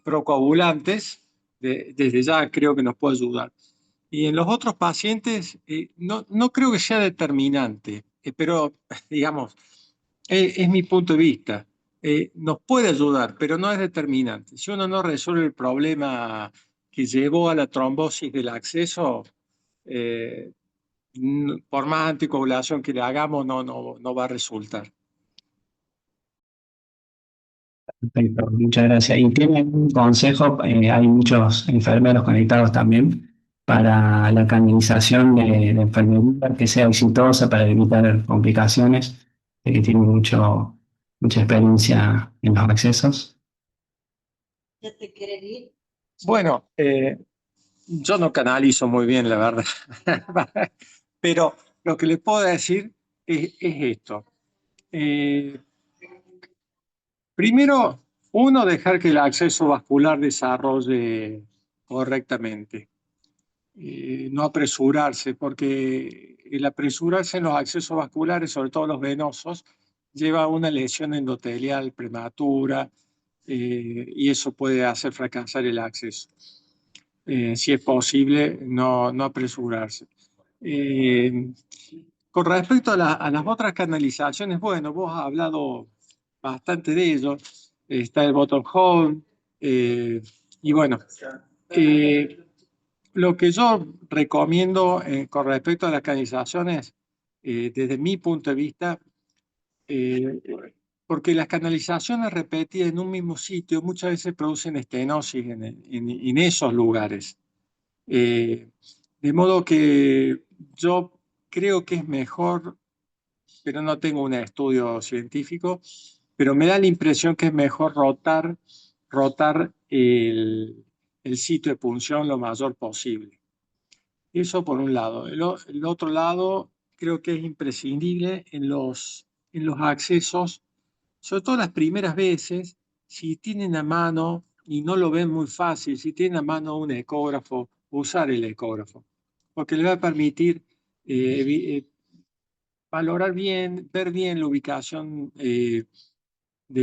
procoagulantes, desde ya creo que nos puede ayudar. Y en los otros pacientes, no creo que sea determinante, pero digamos, es mi punto de vista. Nos puede ayudar, pero no es determinante. Si uno no resuelve el problema que llevó a la trombosis del acceso, eh, por más anticoagulación que le hagamos, no va a resultar. perfecto, muchas gracias. ¿Y tiene algún consejo? Hay muchos enfermeros conectados también para la canalización de enfermería que sea exitosa para evitar complicaciones, que tienen mucha experiencia en los accesos. Bueno, yo no canalizo muy bien, la verdad. Pero lo que les puedo decir es esto. Eh, Primero, uno, dejar que el acceso vascular desarrolle correctamente. No apresurarse, porque el apresurarse en los accesos vasculares, sobre todo los venosos, lleva a una lesión endotelial prematura, y eso puede hacer fracasar el acceso. Si es posible, no apresurarse. Eh, con respecto a las otras canalizaciones, bueno, vos has hablado bastante de ello. Está el bottom hold, y bueno, eh, lo que yo recomiendo con respecto a las canalizaciones, desde mi punto de vista, eh, porque las canalizaciones repetidas en un mismo sitio muchas veces producen estenosis en esos lugares. De modo que yo creo que es mejor, pero no tengo un estudio científico, pero me da la impresión que es mejor rotar el sitio de punción lo mayor posible. Eso por un lado. El otro lado, creo que es imprescindible en los accesos, sobre todo las primeras veces, si tienen a mano y no lo ven muy fácil, si tienen a mano un ecógrafo, usar el ecógrafo, porque le va a permitir valorar bien, ver bien la ubicación de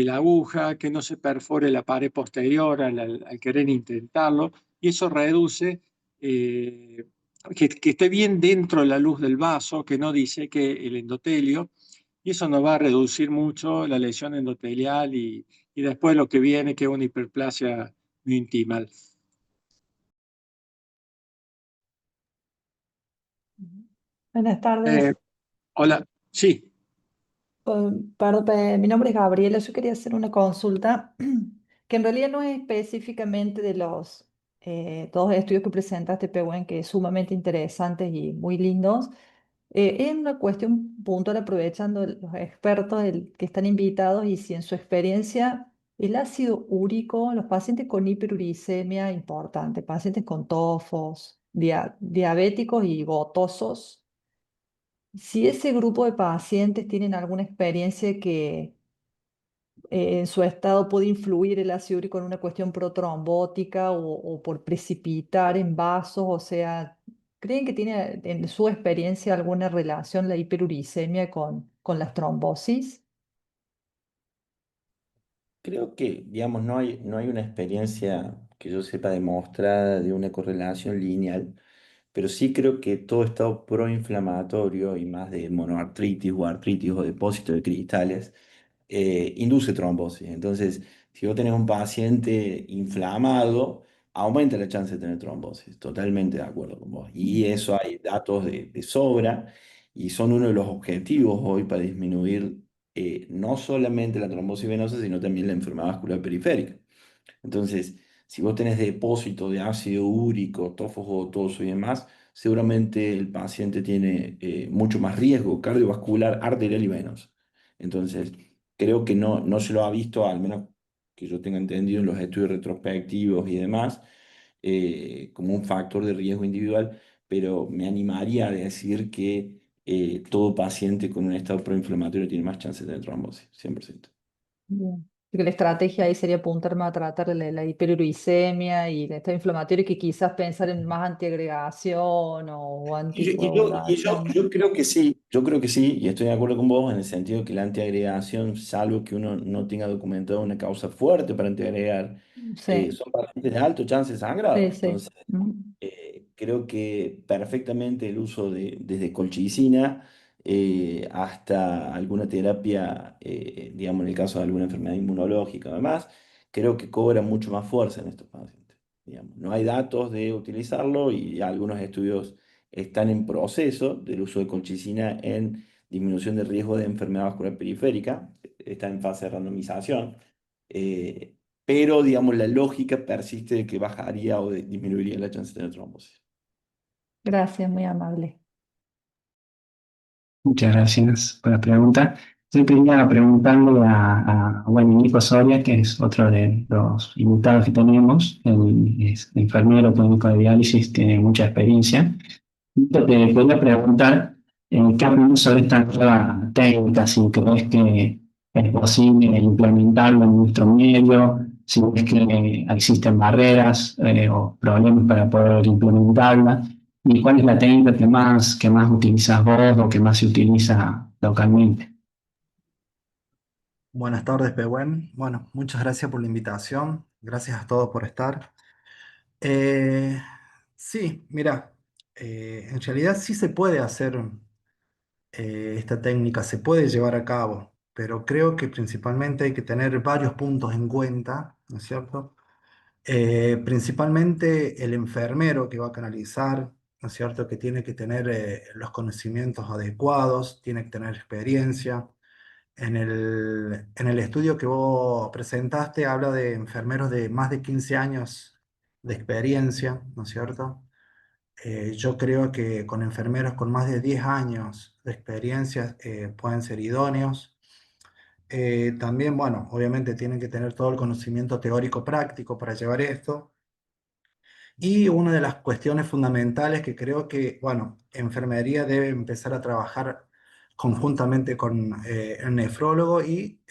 la aguja, que no se perfore la pared posterior al querer intentarlo, y eso reduce que esté bien dentro de la luz del vaso, que no diseque el endotelio, y eso nos va a reducir mucho la lesión endotelial y después lo que viene, que es una hiperplasia miointimal. Buenas tardes. Hola, sí. Perdón, mi nombre es Gabriela. Yo quería hacer una consulta que en realidad no es específicamente de los dos estudios que presentaste, Pehuen, que es sumamente interesantes y muy lindos. Es una cuestión puntual aprovechando los expertos que están invitados y si en su experiencia el ácido úrico, los pacientes con hiperuricemia importante, pacientes con tofos, diabéticos y gotosos. Si ese grupo de pacientes tienen alguna experiencia que en su estado puede influir el ácido úrico en una cuestión protrombótica o por precipitar en vasos, o sea, ¿creen que tiene en su experiencia alguna relación la hiperuricemia con las trombosis? Creo que, digamos, no hay una experiencia que yo sepa demostrada de una correlación lineal, pero sí creo que todo estado proinflamatorio y más de monoartritis o depósito de cristales induce trombosis. Entonces, si vos tenés un paciente inflamado, aumenta la chance de tener trombosis. Totalmente de acuerdo con vos. Y eso hay datos de sobra y son uno de los objetivos hoy para disminuir no solamente la trombosis venosa, sino también la enfermedad vascular periférica. Entonces, si vos tenés depósito de ácido úrico, tofos gotoso y demás, seguramente el paciente tiene mucho más riesgo cardiovascular, arterial y venoso. Entonces, creo que no se lo ha visto, al menos que yo tenga entendido en los estudios retrospectivos y demás, como un factor de riesgo individual, pero me animaría a decir que todo paciente con un estado proinflamatorio tiene más chances de tener trombosis, 100%. Bien. Porque la estrategia ahí sería apuntar más a tratar la hiperuricemia y el estado inflamatorio que quizás pensar en más antiagregación o anticoagulación. Yo creo que sí, y estoy de acuerdo con vos en el sentido que la antiagregación, salvo que uno no tenga documentado una causa fuerte para antiagregar, Sí, son pacientes de alto chance de sangrado. sí, sí. Entonces, creo que perfectamente el uso desde colchicina hasta alguna terapia, digamos, en el caso de alguna enfermedad inmunológica, además, creo que cobra mucho más fuerza en estos pacientes. Digamos. No hay datos de utilizarlo y algunos estudios están en proceso del uso de colchicina en disminución de riesgo de enfermedad vascular periférica, está en fase de randomización, eh, pero digamos la lógica persiste de que bajaría o disminuiría la chance de tener trombosis. Gracias, muy amable. Muchas gracias por la pregunta. Yo quería preguntarle bueno, Nico Soria, que es otro de los invitados que tenemos, es enfermero clínico de diálisis, tiene mucha experiencia. Te quería preguntar, ¿qué opinas sobre esta nueva técnica? Si crees que es posible implementarlo en nuestro medio, si ves que existen barreras o problemas para poder implementarla, y cuál es la técnica que más utilizas vos o que más se utiliza localmente. Buenas tardes, Pehuen. Bueno, muchas gracias por la invitación. Gracias a todos por estar. Eh, sí, mira, en realidad sí se puede hacer esta técnica, se puede llevar a cabo, pero creo que principalmente hay que tener varios puntos en cuenta, ¿no es cierto? Principalmente el enfermero que va a canalizar, ¿no es cierto? Que tiene que tener los conocimientos adecuados, tiene que tener experiencia. En el estudio que vos presentaste habla de enfermeros de más de 15 años de experiencia, ¿no es cierto? Yo creo que con enfermeros con más de 10 años de experiencia pueden ser idóneos. También, bueno, obviamente tienen que tener todo el conocimiento teórico práctico para llevar esto. Y una de las cuestiones fundamentales que creo que, bueno, enfermería debe empezar a trabajar conjuntamente con el nefrólogo y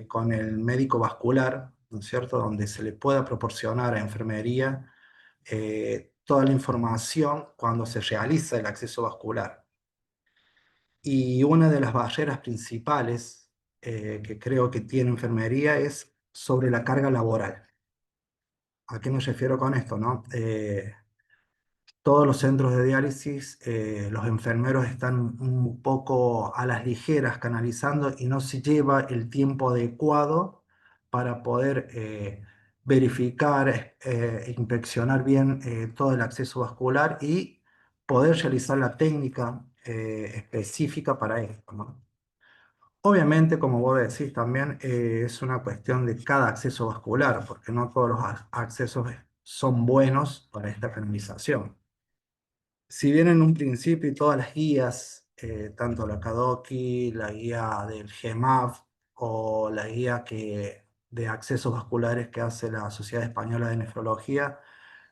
con el médico vascular, ¿no es cierto?, donde se le pueda proporcionar a enfermería toda la información cuando se realiza el acceso vascular. Y una de las barreras principales que creo que tiene enfermería es sobre la carga laboral. ¿A qué me refiero con esto, no? Todos los centros de diálisis, los enfermeros están un poco a las ligeras canalizando y no se lleva el tiempo adecuado para poder verificar e inspeccionar bien todo el acceso vascular y poder realizar la técnica específica para esto, ¿no? Obviamente, como vos decís, también es una cuestión de cada acceso vascular, porque no todos los accesos son buenos para esta canalización. Si bien en un principio todas las guías, tanto la Kadoki, la guía del GEMAV o la guía de accesos vasculares que hace la Sociedad Española de Nefrología,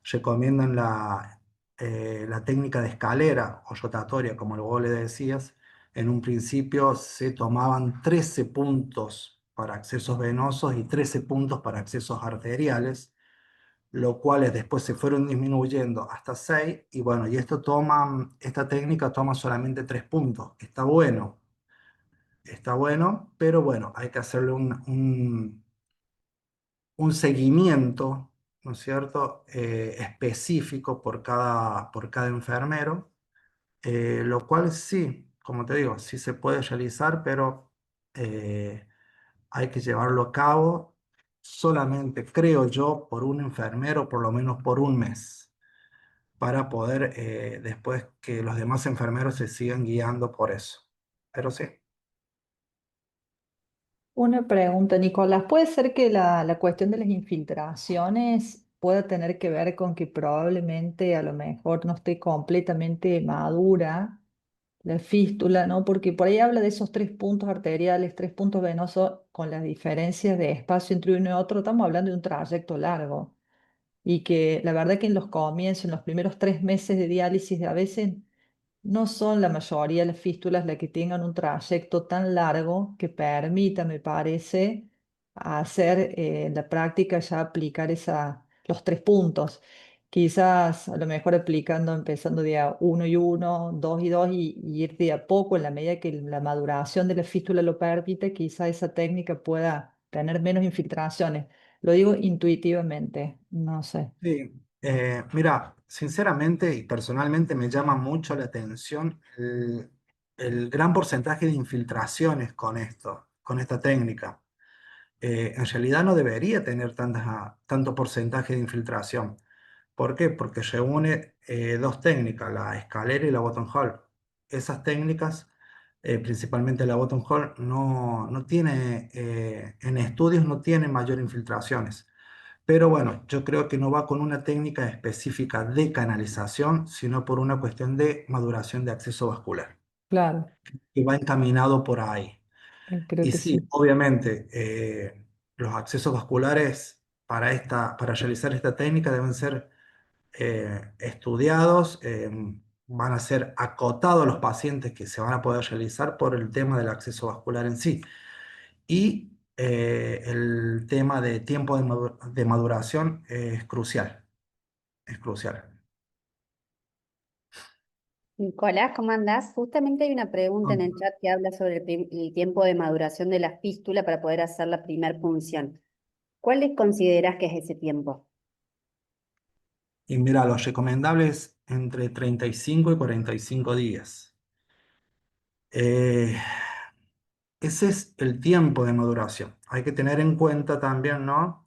recomiendan la técnica de escalera o rotatoria, como vos le decías. En un principio se tomaban 13 puntos para accesos venosos y 13 puntos para accesos arteriales, los cuales después se fueron disminuyendo hasta 6, y bueno, y esta técnica toma solamente 3 puntos. Está bueno, pero bueno, hay que hacerle un seguimiento, ¿no es cierto?, específico por cada enfermero, lo cual sí, como te digo, sí se puede realizar, pero eh, hay que llevarlo a cabo solamente, creo yo, por un enfermero, por lo menos por un mes, para poder después que los demás enfermeros se sigan guiando por eso. Pero sí. Una pregunta, Nicolás, ¿puede ser que la cuestión de las infiltraciones pueda tener que ver con que probablemente a lo mejor no esté completamente madura la fístula, ¿no? Porque por ahí habla de esos 3 puntos arteriales, 3 puntos venosos, con las diferencias de espacio entre uno y otro, estamos hablando de un trayecto largo y que la verdad que en los comienzos, en los primeros 3 meses de diálisis, a veces no son la mayoría de las fístulas las que tengan un trayecto tan largo que permita, me parece, hacer en la práctica ya aplicar los 3 puntos. Quizás a lo mejor aplicando, empezando de a uno y uno, dos y dos, y ir de a poco en la medida que la maduración de la fístula lo permite, quizá esa técnica pueda tener menos infiltraciones. Lo digo intuitivamente, no sé. Sí, mira, sinceramente y personalmente me llama mucho la atención el gran porcentaje de infiltraciones con esto, con esta técnica. En realidad no debería tener tanto porcentaje de infiltración. ¿Por qué? Porque reúne dos técnicas, la escalera y la bottom hold. Esas técnicas, principalmente la bottom hold, no tiene, en estudios no tiene mayor infiltraciones. Pero bueno, yo creo que no va con una técnica específica de canalización, sino por una cuestión de maduración de acceso vascular, Claro, y va encaminado por ahí. creo Y que sí, sí. obviamente, los accesos vasculares para realizar esta técnica deben ser estudiados, van a ser acotados los pacientes que se van a poder realizar por el tema del acceso vascular en sí. Y el tema de tiempo de maduración es crucial, es crucial. Nicolás, ¿cómo andás? Justamente hay una pregunta en el Mm. chat que habla sobre el tiempo de maduración de la fístula para poder hacer la primer punción. ¿Cuál considerás que es ese tiempo? Y mira, lo recomendable es entre 35 y 45 días. Eh, Ese es el tiempo de maduración. Hay que tener en cuenta también, ¿no?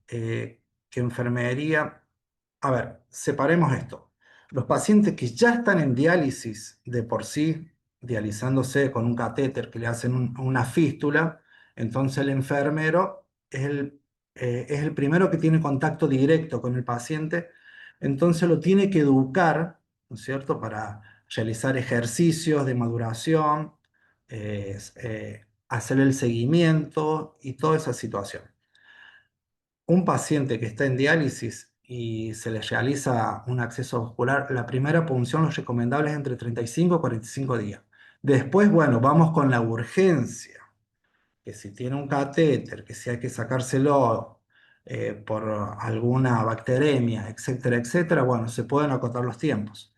Que enfermería, a ver, separemos esto. Los pacientes que ya están en diálisis de por sí, dializándose con un catéter que le hacen una fístula, entonces el enfermero es el primero que tiene contacto directo con el paciente, entonces lo tiene que educar, ¿no es cierto?, para realizar ejercicios de maduración, hacer el seguimiento y toda esa situación. Un paciente que está en diálisis y se le realiza un acceso vascular, la primera punción, lo recomendable es entre 35 y 45 días. Después, bueno, vamos con la urgencia, que si tiene un catéter, que si hay que sacárselo por alguna bacteremia, etcétera, etcétera, bueno, se pueden acotar los tiempos.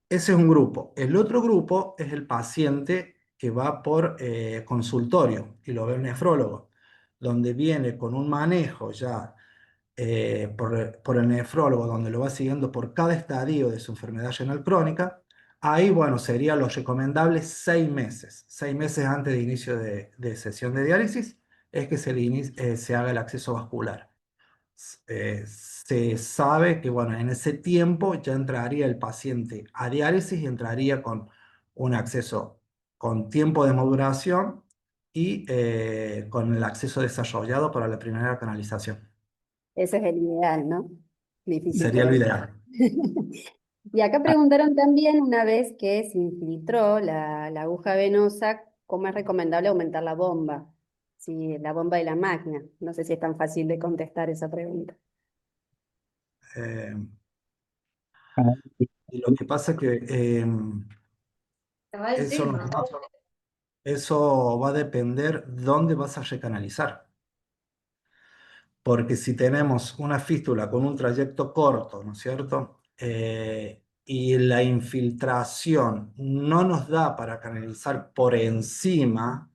Ese es un grupo. El otro grupo es el paciente que va por consultorio y lo ve el nefrólogo, donde viene con un manejo ya por el nefrólogo, donde lo va siguiendo por cada estadio de su enfermedad renal crónica. Ahí, bueno, sería lo recomendable 6 meses. 6 meses antes de inicio de sesión de diálisis es que se haga el acceso vascular. Se sabe que, bueno, en ese tiempo ya entraría el paciente a diálisis y entraría con un acceso con tiempo de maduración y con el acceso desarrollado para la primera canalización. Ese es el ideal, ¿no? Difícil, Sería pero lo es. ideal. Y acá preguntaron también, una vez que se infiltró la aguja venosa, ¿cómo es recomendable aumentar la bomba? Sí, la bomba de la máquina. No sé si es tan fácil de contestar esa pregunta. Eh, Ah, y lo que pasa es que eso, eso va a depender dónde vas a recanalizar. Porque si tenemos una fístula con un trayecto corto, ¿no es cierto? Y la infiltración no nos da para canalizar por encima,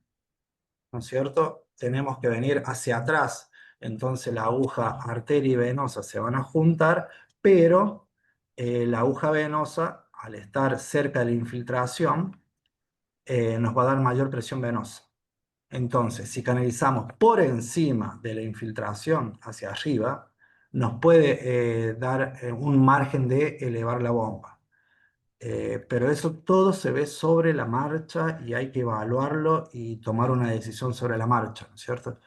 ¿no es cierto? Tenemos que venir hacia atrás. Entonces la aguja arteria y venosa se van a juntar, pero la aguja venosa, al estar cerca de la infiltración, nos va a dar mayor presión venosa. Entonces, si canalizamos por encima de la infiltración hacia arriba, nos puede dar un margen de elevar la bomba. Pero eso todo se ve sobre la marcha y hay que evaluarlo y tomar una decisión sobre la marcha, ¿no es cierto?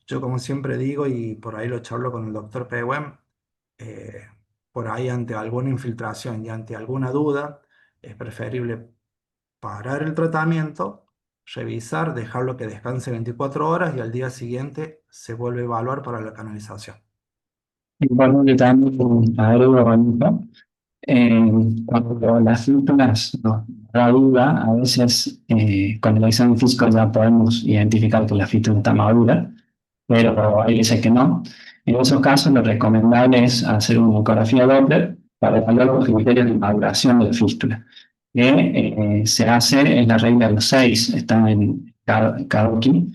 Yo, como siempre digo, y por ahí lo charlo con el doctor Pehuen, eh, por ahí ante alguna infiltración y ante alguna duda, es preferible parar el tratamiento, revisar, dejarlo que descanse 24 horas y al día siguiente se vuelve a evaluar para la canalización. Importante también agrego con esto, cuando las síntomas nos da duda, a veces con el examen físico ya podemos identificar que la fístula está madura, pero hay veces que no. En esos casos, lo recomendable es hacer una ecografía Doppler para evaluar los criterios de maduración de la fístula, que se hace en la regla de los 6, está en Kadoki,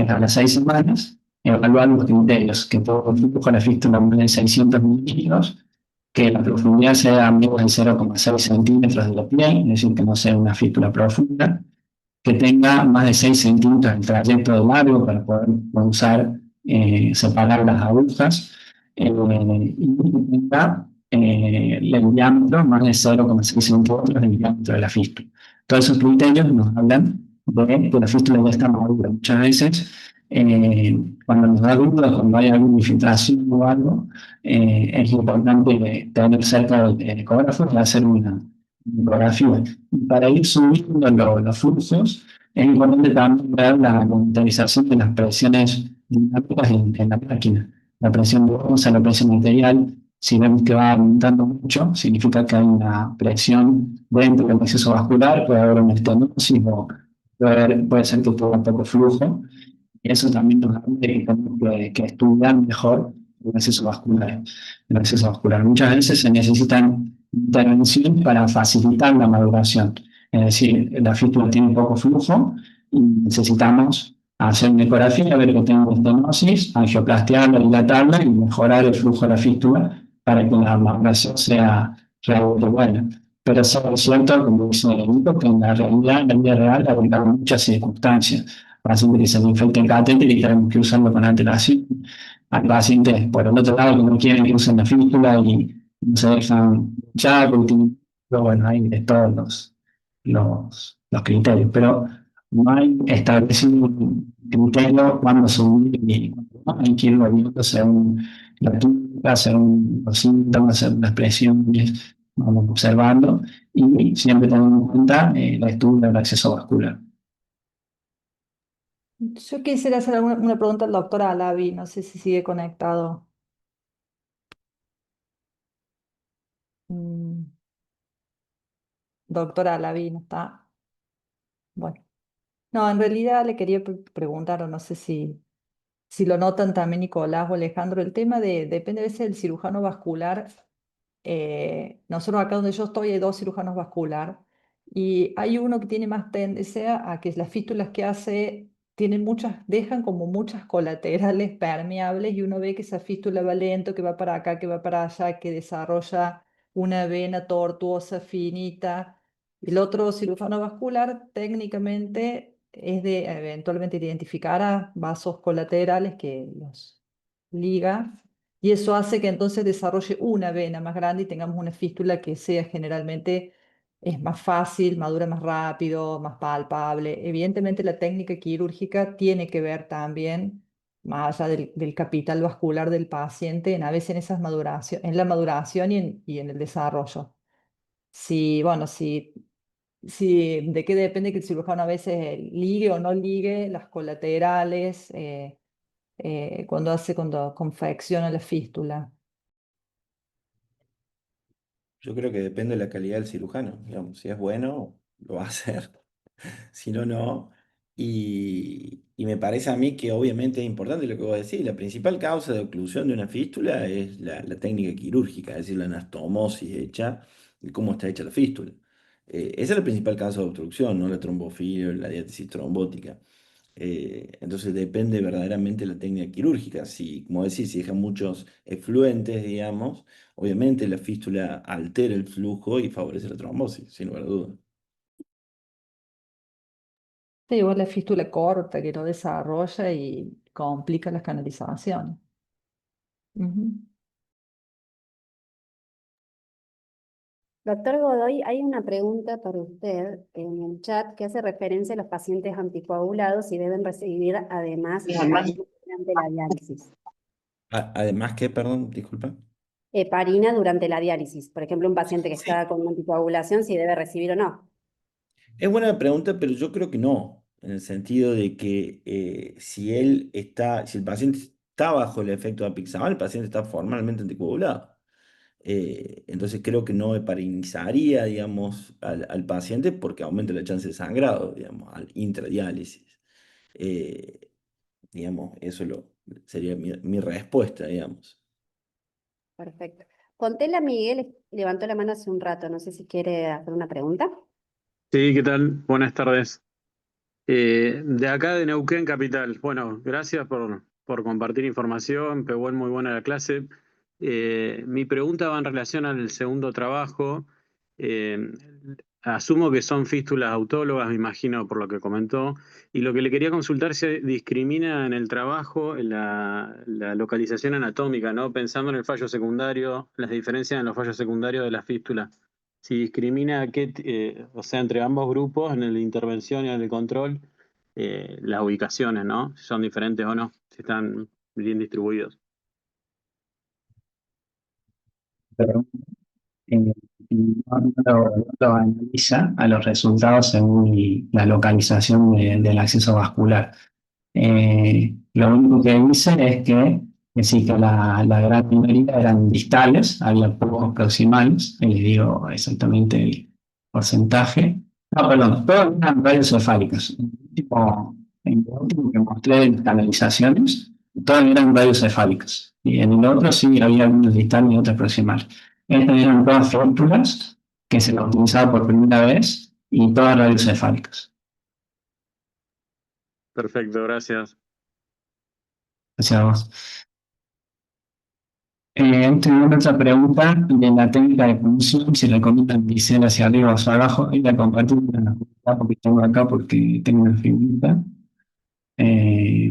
a las 6 semanas, evaluar los criterios, que todo el flujo de la fístula más de 600 milímetros, que la profundidad sea menos de 0,6 centímetros de la piel, es decir, que no sea una fístula profunda, que tenga más de 6 centímetros el trayecto de largo para poder usar, separar las agujas, y que tenga el diámetro más de 0,6 centímetros del diámetro de la fístula. Todos esos criterios nos hablan de que la fístula ya está madura. Muchas veces, cuando nos da dudas, cuando hay alguna infiltración o algo, es importante tener cerca del ecógrafo y hacer una ecografía. Para ir subiendo los fluxos, es importante también ver la monitorización de las presiones dinámicas en la máquina. La presión venosa, la presión arterial, si vemos que va aumentando mucho, significa que hay una presión dentro del proceso vascular, puede haber una estenosis o puede ser que tenga poco flujo. Y eso también nos habla de que tenemos que estudiar mejor el acceso vascular. El acceso vascular. Muchas veces se necesitan intervenciones para facilitar la maduración. Es decir, la fístula tiene poco flujo y necesitamos hacer una ecografía, ver que tenga estenosis, angioplastiarla, dilatarla y mejorar el flujo de la fístula para que la maduración sea realmente buena. Pero eso es cierto, como dice el Nico, que en la realidad, en la vida real, habrá muchas circunstancias. Pacientes que se le infecta el catéter y tenemos que usarlo con antelación. Hay pacientes, por el otro lado, que no quieren que usen la fístula y no se dejan ya, porque bueno, hay de todos los criterios, pero no hay establecido un criterio cuando subir y cuándo no. Hay que irlo viendo según la técnica, según los síntomas, según las presiones, vamos observando y siempre teniendo en cuenta el estudio del acceso vascular. Yo quisiera hacer una pregunta al doctor Alavi, no sé si sigue conectado. Mm, doctor Alavi, ¿no está? Bueno, no, en realidad le quería preguntar, o no sé si lo notan también Nicolás o Alejandro, el tema depende a veces del cirujano vascular. Nosotros acá donde yo estoy hay dos cirujanos vascular y hay uno que tiene más tendencia a que las fístulas que hace tienen muchas, dejan como muchas colaterales permeables y uno ve que esa fístula va lento, que va para acá, que va para allá, que desarrolla una vena tortuosa, finita. El otro cirujano vascular técnicamente es de eventualmente identificar a vasos colaterales que los liga y eso hace que entonces desarrolle una vena más grande y tengamos una fístula que sea generalmente es más fácil, madura más rápido, más palpable. Evidentemente la técnica quirúrgica tiene que ver también, más allá del capital vascular del paciente, a veces en esas en la maduración y en el desarrollo. Si, bueno, de qué depende que el cirujano a veces ligue o no ligue las colaterales, cuando confecciona la fístula. Yo creo que depende de la calidad del cirujano, digamos, si es bueno, lo va a hacer, si no, no. Y me parece a mí que obviamente es importante lo que vos decís, la principal causa de oclusión de una fístula es la técnica quirúrgica, es decir, la anastomosis hecha y cómo está hecha la fístula. Esa es la principal causa de obstrucción, no la trombofilia o la diátesis trombótica. Entonces depende verdaderamente de la técnica quirúrgica. Si, como decís, si dejan muchos efluentes, digamos, obviamente la fístula altera el flujo y favorece la trombosis, sin lugar a dudas. Sí, igual la fístula corta que no desarrolla y complica las canalizaciones. Ujú. Doctor Godoy, hay una pregunta para usted en el chat que hace referencia a los pacientes anticoagulados y deben recibir además heparina durante la diálisis. Además que, perdón, disculpa. Heparina durante la diálisis. Por ejemplo, un paciente que está con anticoagulación, si debe recibir o no. Es buena pregunta, pero yo creo que no, en el sentido de que si el paciente está bajo el efecto de apixaban, el paciente está formalmente anticoagulado. Entonces creo que no heparinizaría, digamos, al paciente porque aumenta la chance de sangrado, digamos, al intradiálisis. Eh, digamos, sería mi respuesta, digamos. Perfecto. Contela Miguel levantó la mano hace un rato. No sé si quiere hacer una pregunta. Sí, ¿qué tal? Buenas tardes. De acá de Neuquén Capital. Bueno, gracias por compartir información. Pegó muy buena la clase. Mi pregunta va en relación al segundo trabajo. Eh, Asumo que son fístulas autólogas, me imagino por lo que comentó. Y lo que le quería consultar se discrimina en el trabajo la localización anatómica, ¿no? Pensando en el fallo secundario, las diferencias en los fallos secundarios de la fístula. Si discrimina o sea, entre ambos grupos, en el de intervención y en el de control, las ubicaciones, ¿no? Si son diferentes o no, si están bien distribuidos. Pero no lo analiza a los resultados según la localización del acceso vascular. Lo único que dice es que sí, que la gran mayoría eran distales, había pocos proximales, y les digo exactamente el porcentaje. No, perdón, todos eran radiocefálicos. En lo último que mostré en las canalizaciones, todas eran radiocefálicos. Y en el otro sí había algunos distales y otros proximales. Estas eran todas fórmulas que se las utilizaba por primera vez y todas radiocefálicas. Perfecto, gracias. Gracias a vos. Tengo otra pregunta de la técnica de punción, si recomiendan bisel hacia arriba o hacia abajo, y la comparto porque tengo acá porque tengo una figurita. Eh,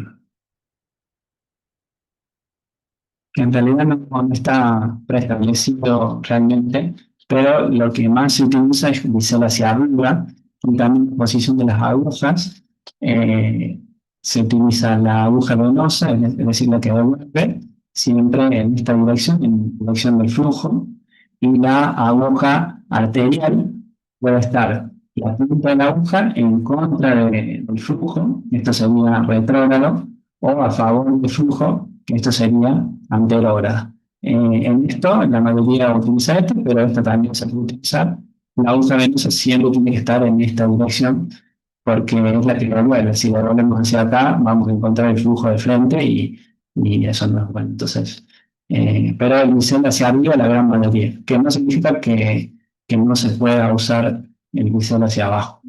que en realidad no está preestablecido realmente, pero lo que más se utiliza es bisel hacia arriba, y también la posición de las agujas. eh, Se utiliza la aguja venosa, es decir, la que devuelve, siempre en esta dirección, en dirección del flujo, y la aguja arterial puede estar la punta de la aguja en contra del flujo, esto sería retrógrado, o a favor del flujo, que esto sería anterógrado. En esto la mayoría utiliza esto, pero esto también se puede utilizar. La aguja venosa siempre tiene que estar en esta dirección porque es la que revuelve. Si la volvemos hacia acá, vamos a encontrar el flujo de frente y eso no es bueno. Entonces, pero el bisel hacia arriba la gran mayoría, que no significa que no se pueda usar el bisel hacia abajo.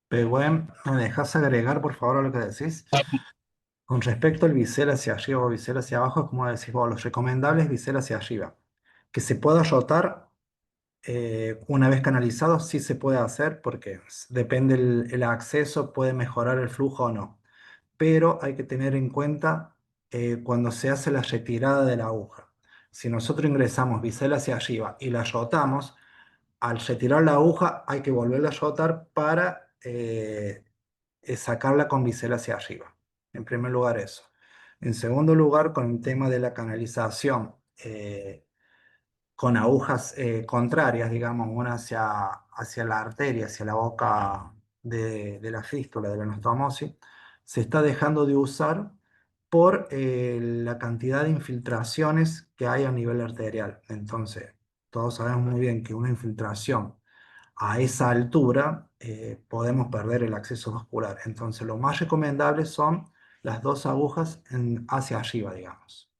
Pehuen, ¿me dejas agregar por favor a lo que decís? Con respecto al bisel hacia arriba o bisel hacia abajo, es como decís vos, lo recomendable es bisel hacia arriba. Que se pueda rotar una vez canalizado, sí se puede hacer porque depende el acceso, puede mejorar el flujo o no. Pero hay que tener en cuenta cuando se hace la retirada de la aguja. Si nosotros ingresamos bisel hacia arriba y la rotamos, al retirar la aguja hay que volverla a rotar para sacarla con bisel hacia arriba. En primer lugar eso. En segundo lugar, con el tema de la canalización, con agujas contrarias, digamos, una hacia la arteria, hacia la boca de la fístula, de la anastomosis, se está dejando de usar por la cantidad de infiltraciones que hay a nivel arterial. Entonces, todos sabemos muy bien que una infiltración a esa altura podemos perder el acceso vascular. Entonces, lo más recomendable son las dos agujas hacia arriba, digamos.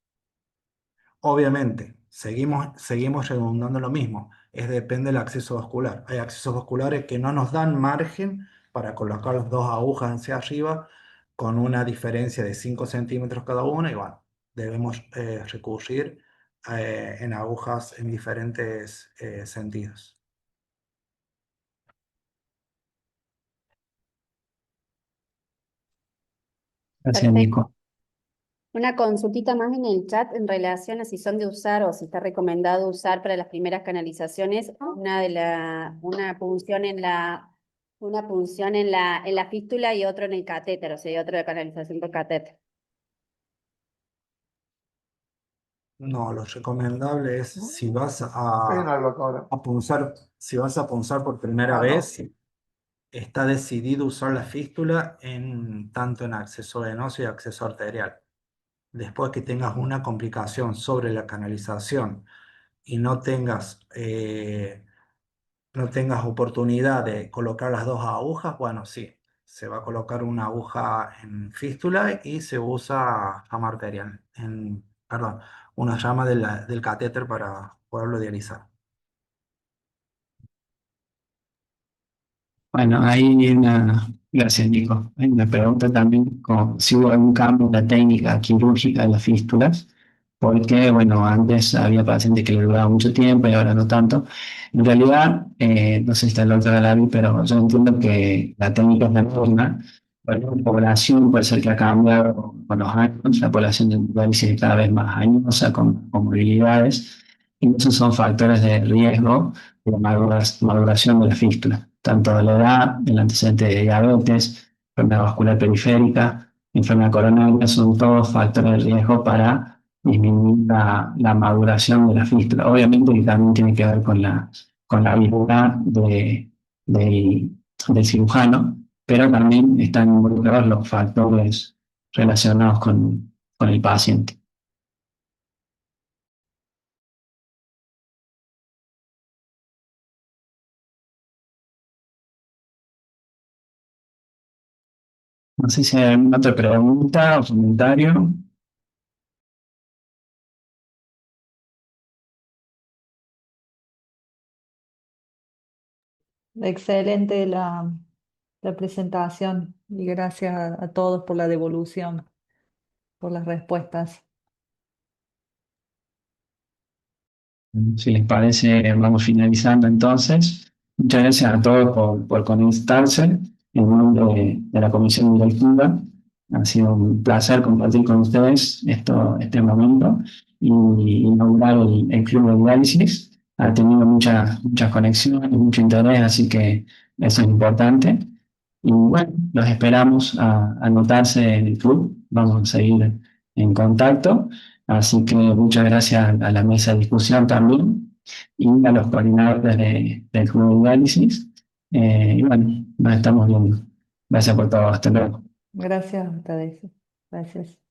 Obviamente, seguimos redundando lo mismo, depende del acceso vascular. Hay accesos vasculares que no nos dan margen para colocar las dos agujas hacia arriba con una diferencia de 5 centímetros cada una y bueno, debemos recurrir en agujas en diferentes sentidos. Gracias, Perfecto. Nico. Una consultita más en el chat en relación a si son de usar o si está recomendado usar para las primeras canalizaciones una punción en la fístula y otro en el catéter, o sea, y otro de canalización por catéter. No, lo recomendable es si vas a punzar, si vas a punzar por primera vez, está decidido usar la fístula tanto en acceso venoso y acceso arterial. Después que tengas una complicación sobre la canalización y no tengas oportunidad de colocar las dos agujas, bueno, sí, se va a colocar una aguja en fístula y se usa llama arterial, perdón, una llama del catéter para poderlo dializar. Bueno, gracias, Nico. Hay una pregunta también, como si hubo algún cambio en la técnica quirúrgica de las fístulas, porque, bueno, antes había pacientes que le duraba mucho tiempo y ahora no tanto. En realidad, no sé si está el doctor Alavi, pero yo entiendo que la técnica es la misma. Pero la población puede ser que ha cambiado con los años, la población de diálisis es cada vez más añosa, con comorbilidades, y esos son factores de riesgo de maduración de la fístula, tanto de la edad, el antecedente de diabetes, enfermedad vascular periférica, enfermedad coronaria, son todos factores de riesgo para disminuir la maduración de la fístula. Obviamente que también tiene que ver con la habilidad del cirujano, pero también están involucrados los factores relacionados con el paciente. No sé si hay alguna otra pregunta o comentario. Excelente la presentación y gracias a todos por la devolución, por las respuestas. Si les parece, vamos finalizando entonces. Muchas gracias a todos por conectarse en nombre de la comisión directiva. Ha sido un placer compartir con ustedes este momento y inaugurar el Club de Diálisis. ha tenido muchas conexiones, mucho interés, así que eso es importante. Y bueno, los esperamos a anotarse en el club, vamos a seguir en contacto, así que muchas gracias a la mesa de discusión también y a los coordinadores del club de análisis. Y bueno, nos estamos viendo. Gracias por todo, hasta luego. Gracias a ustedes. Gracias.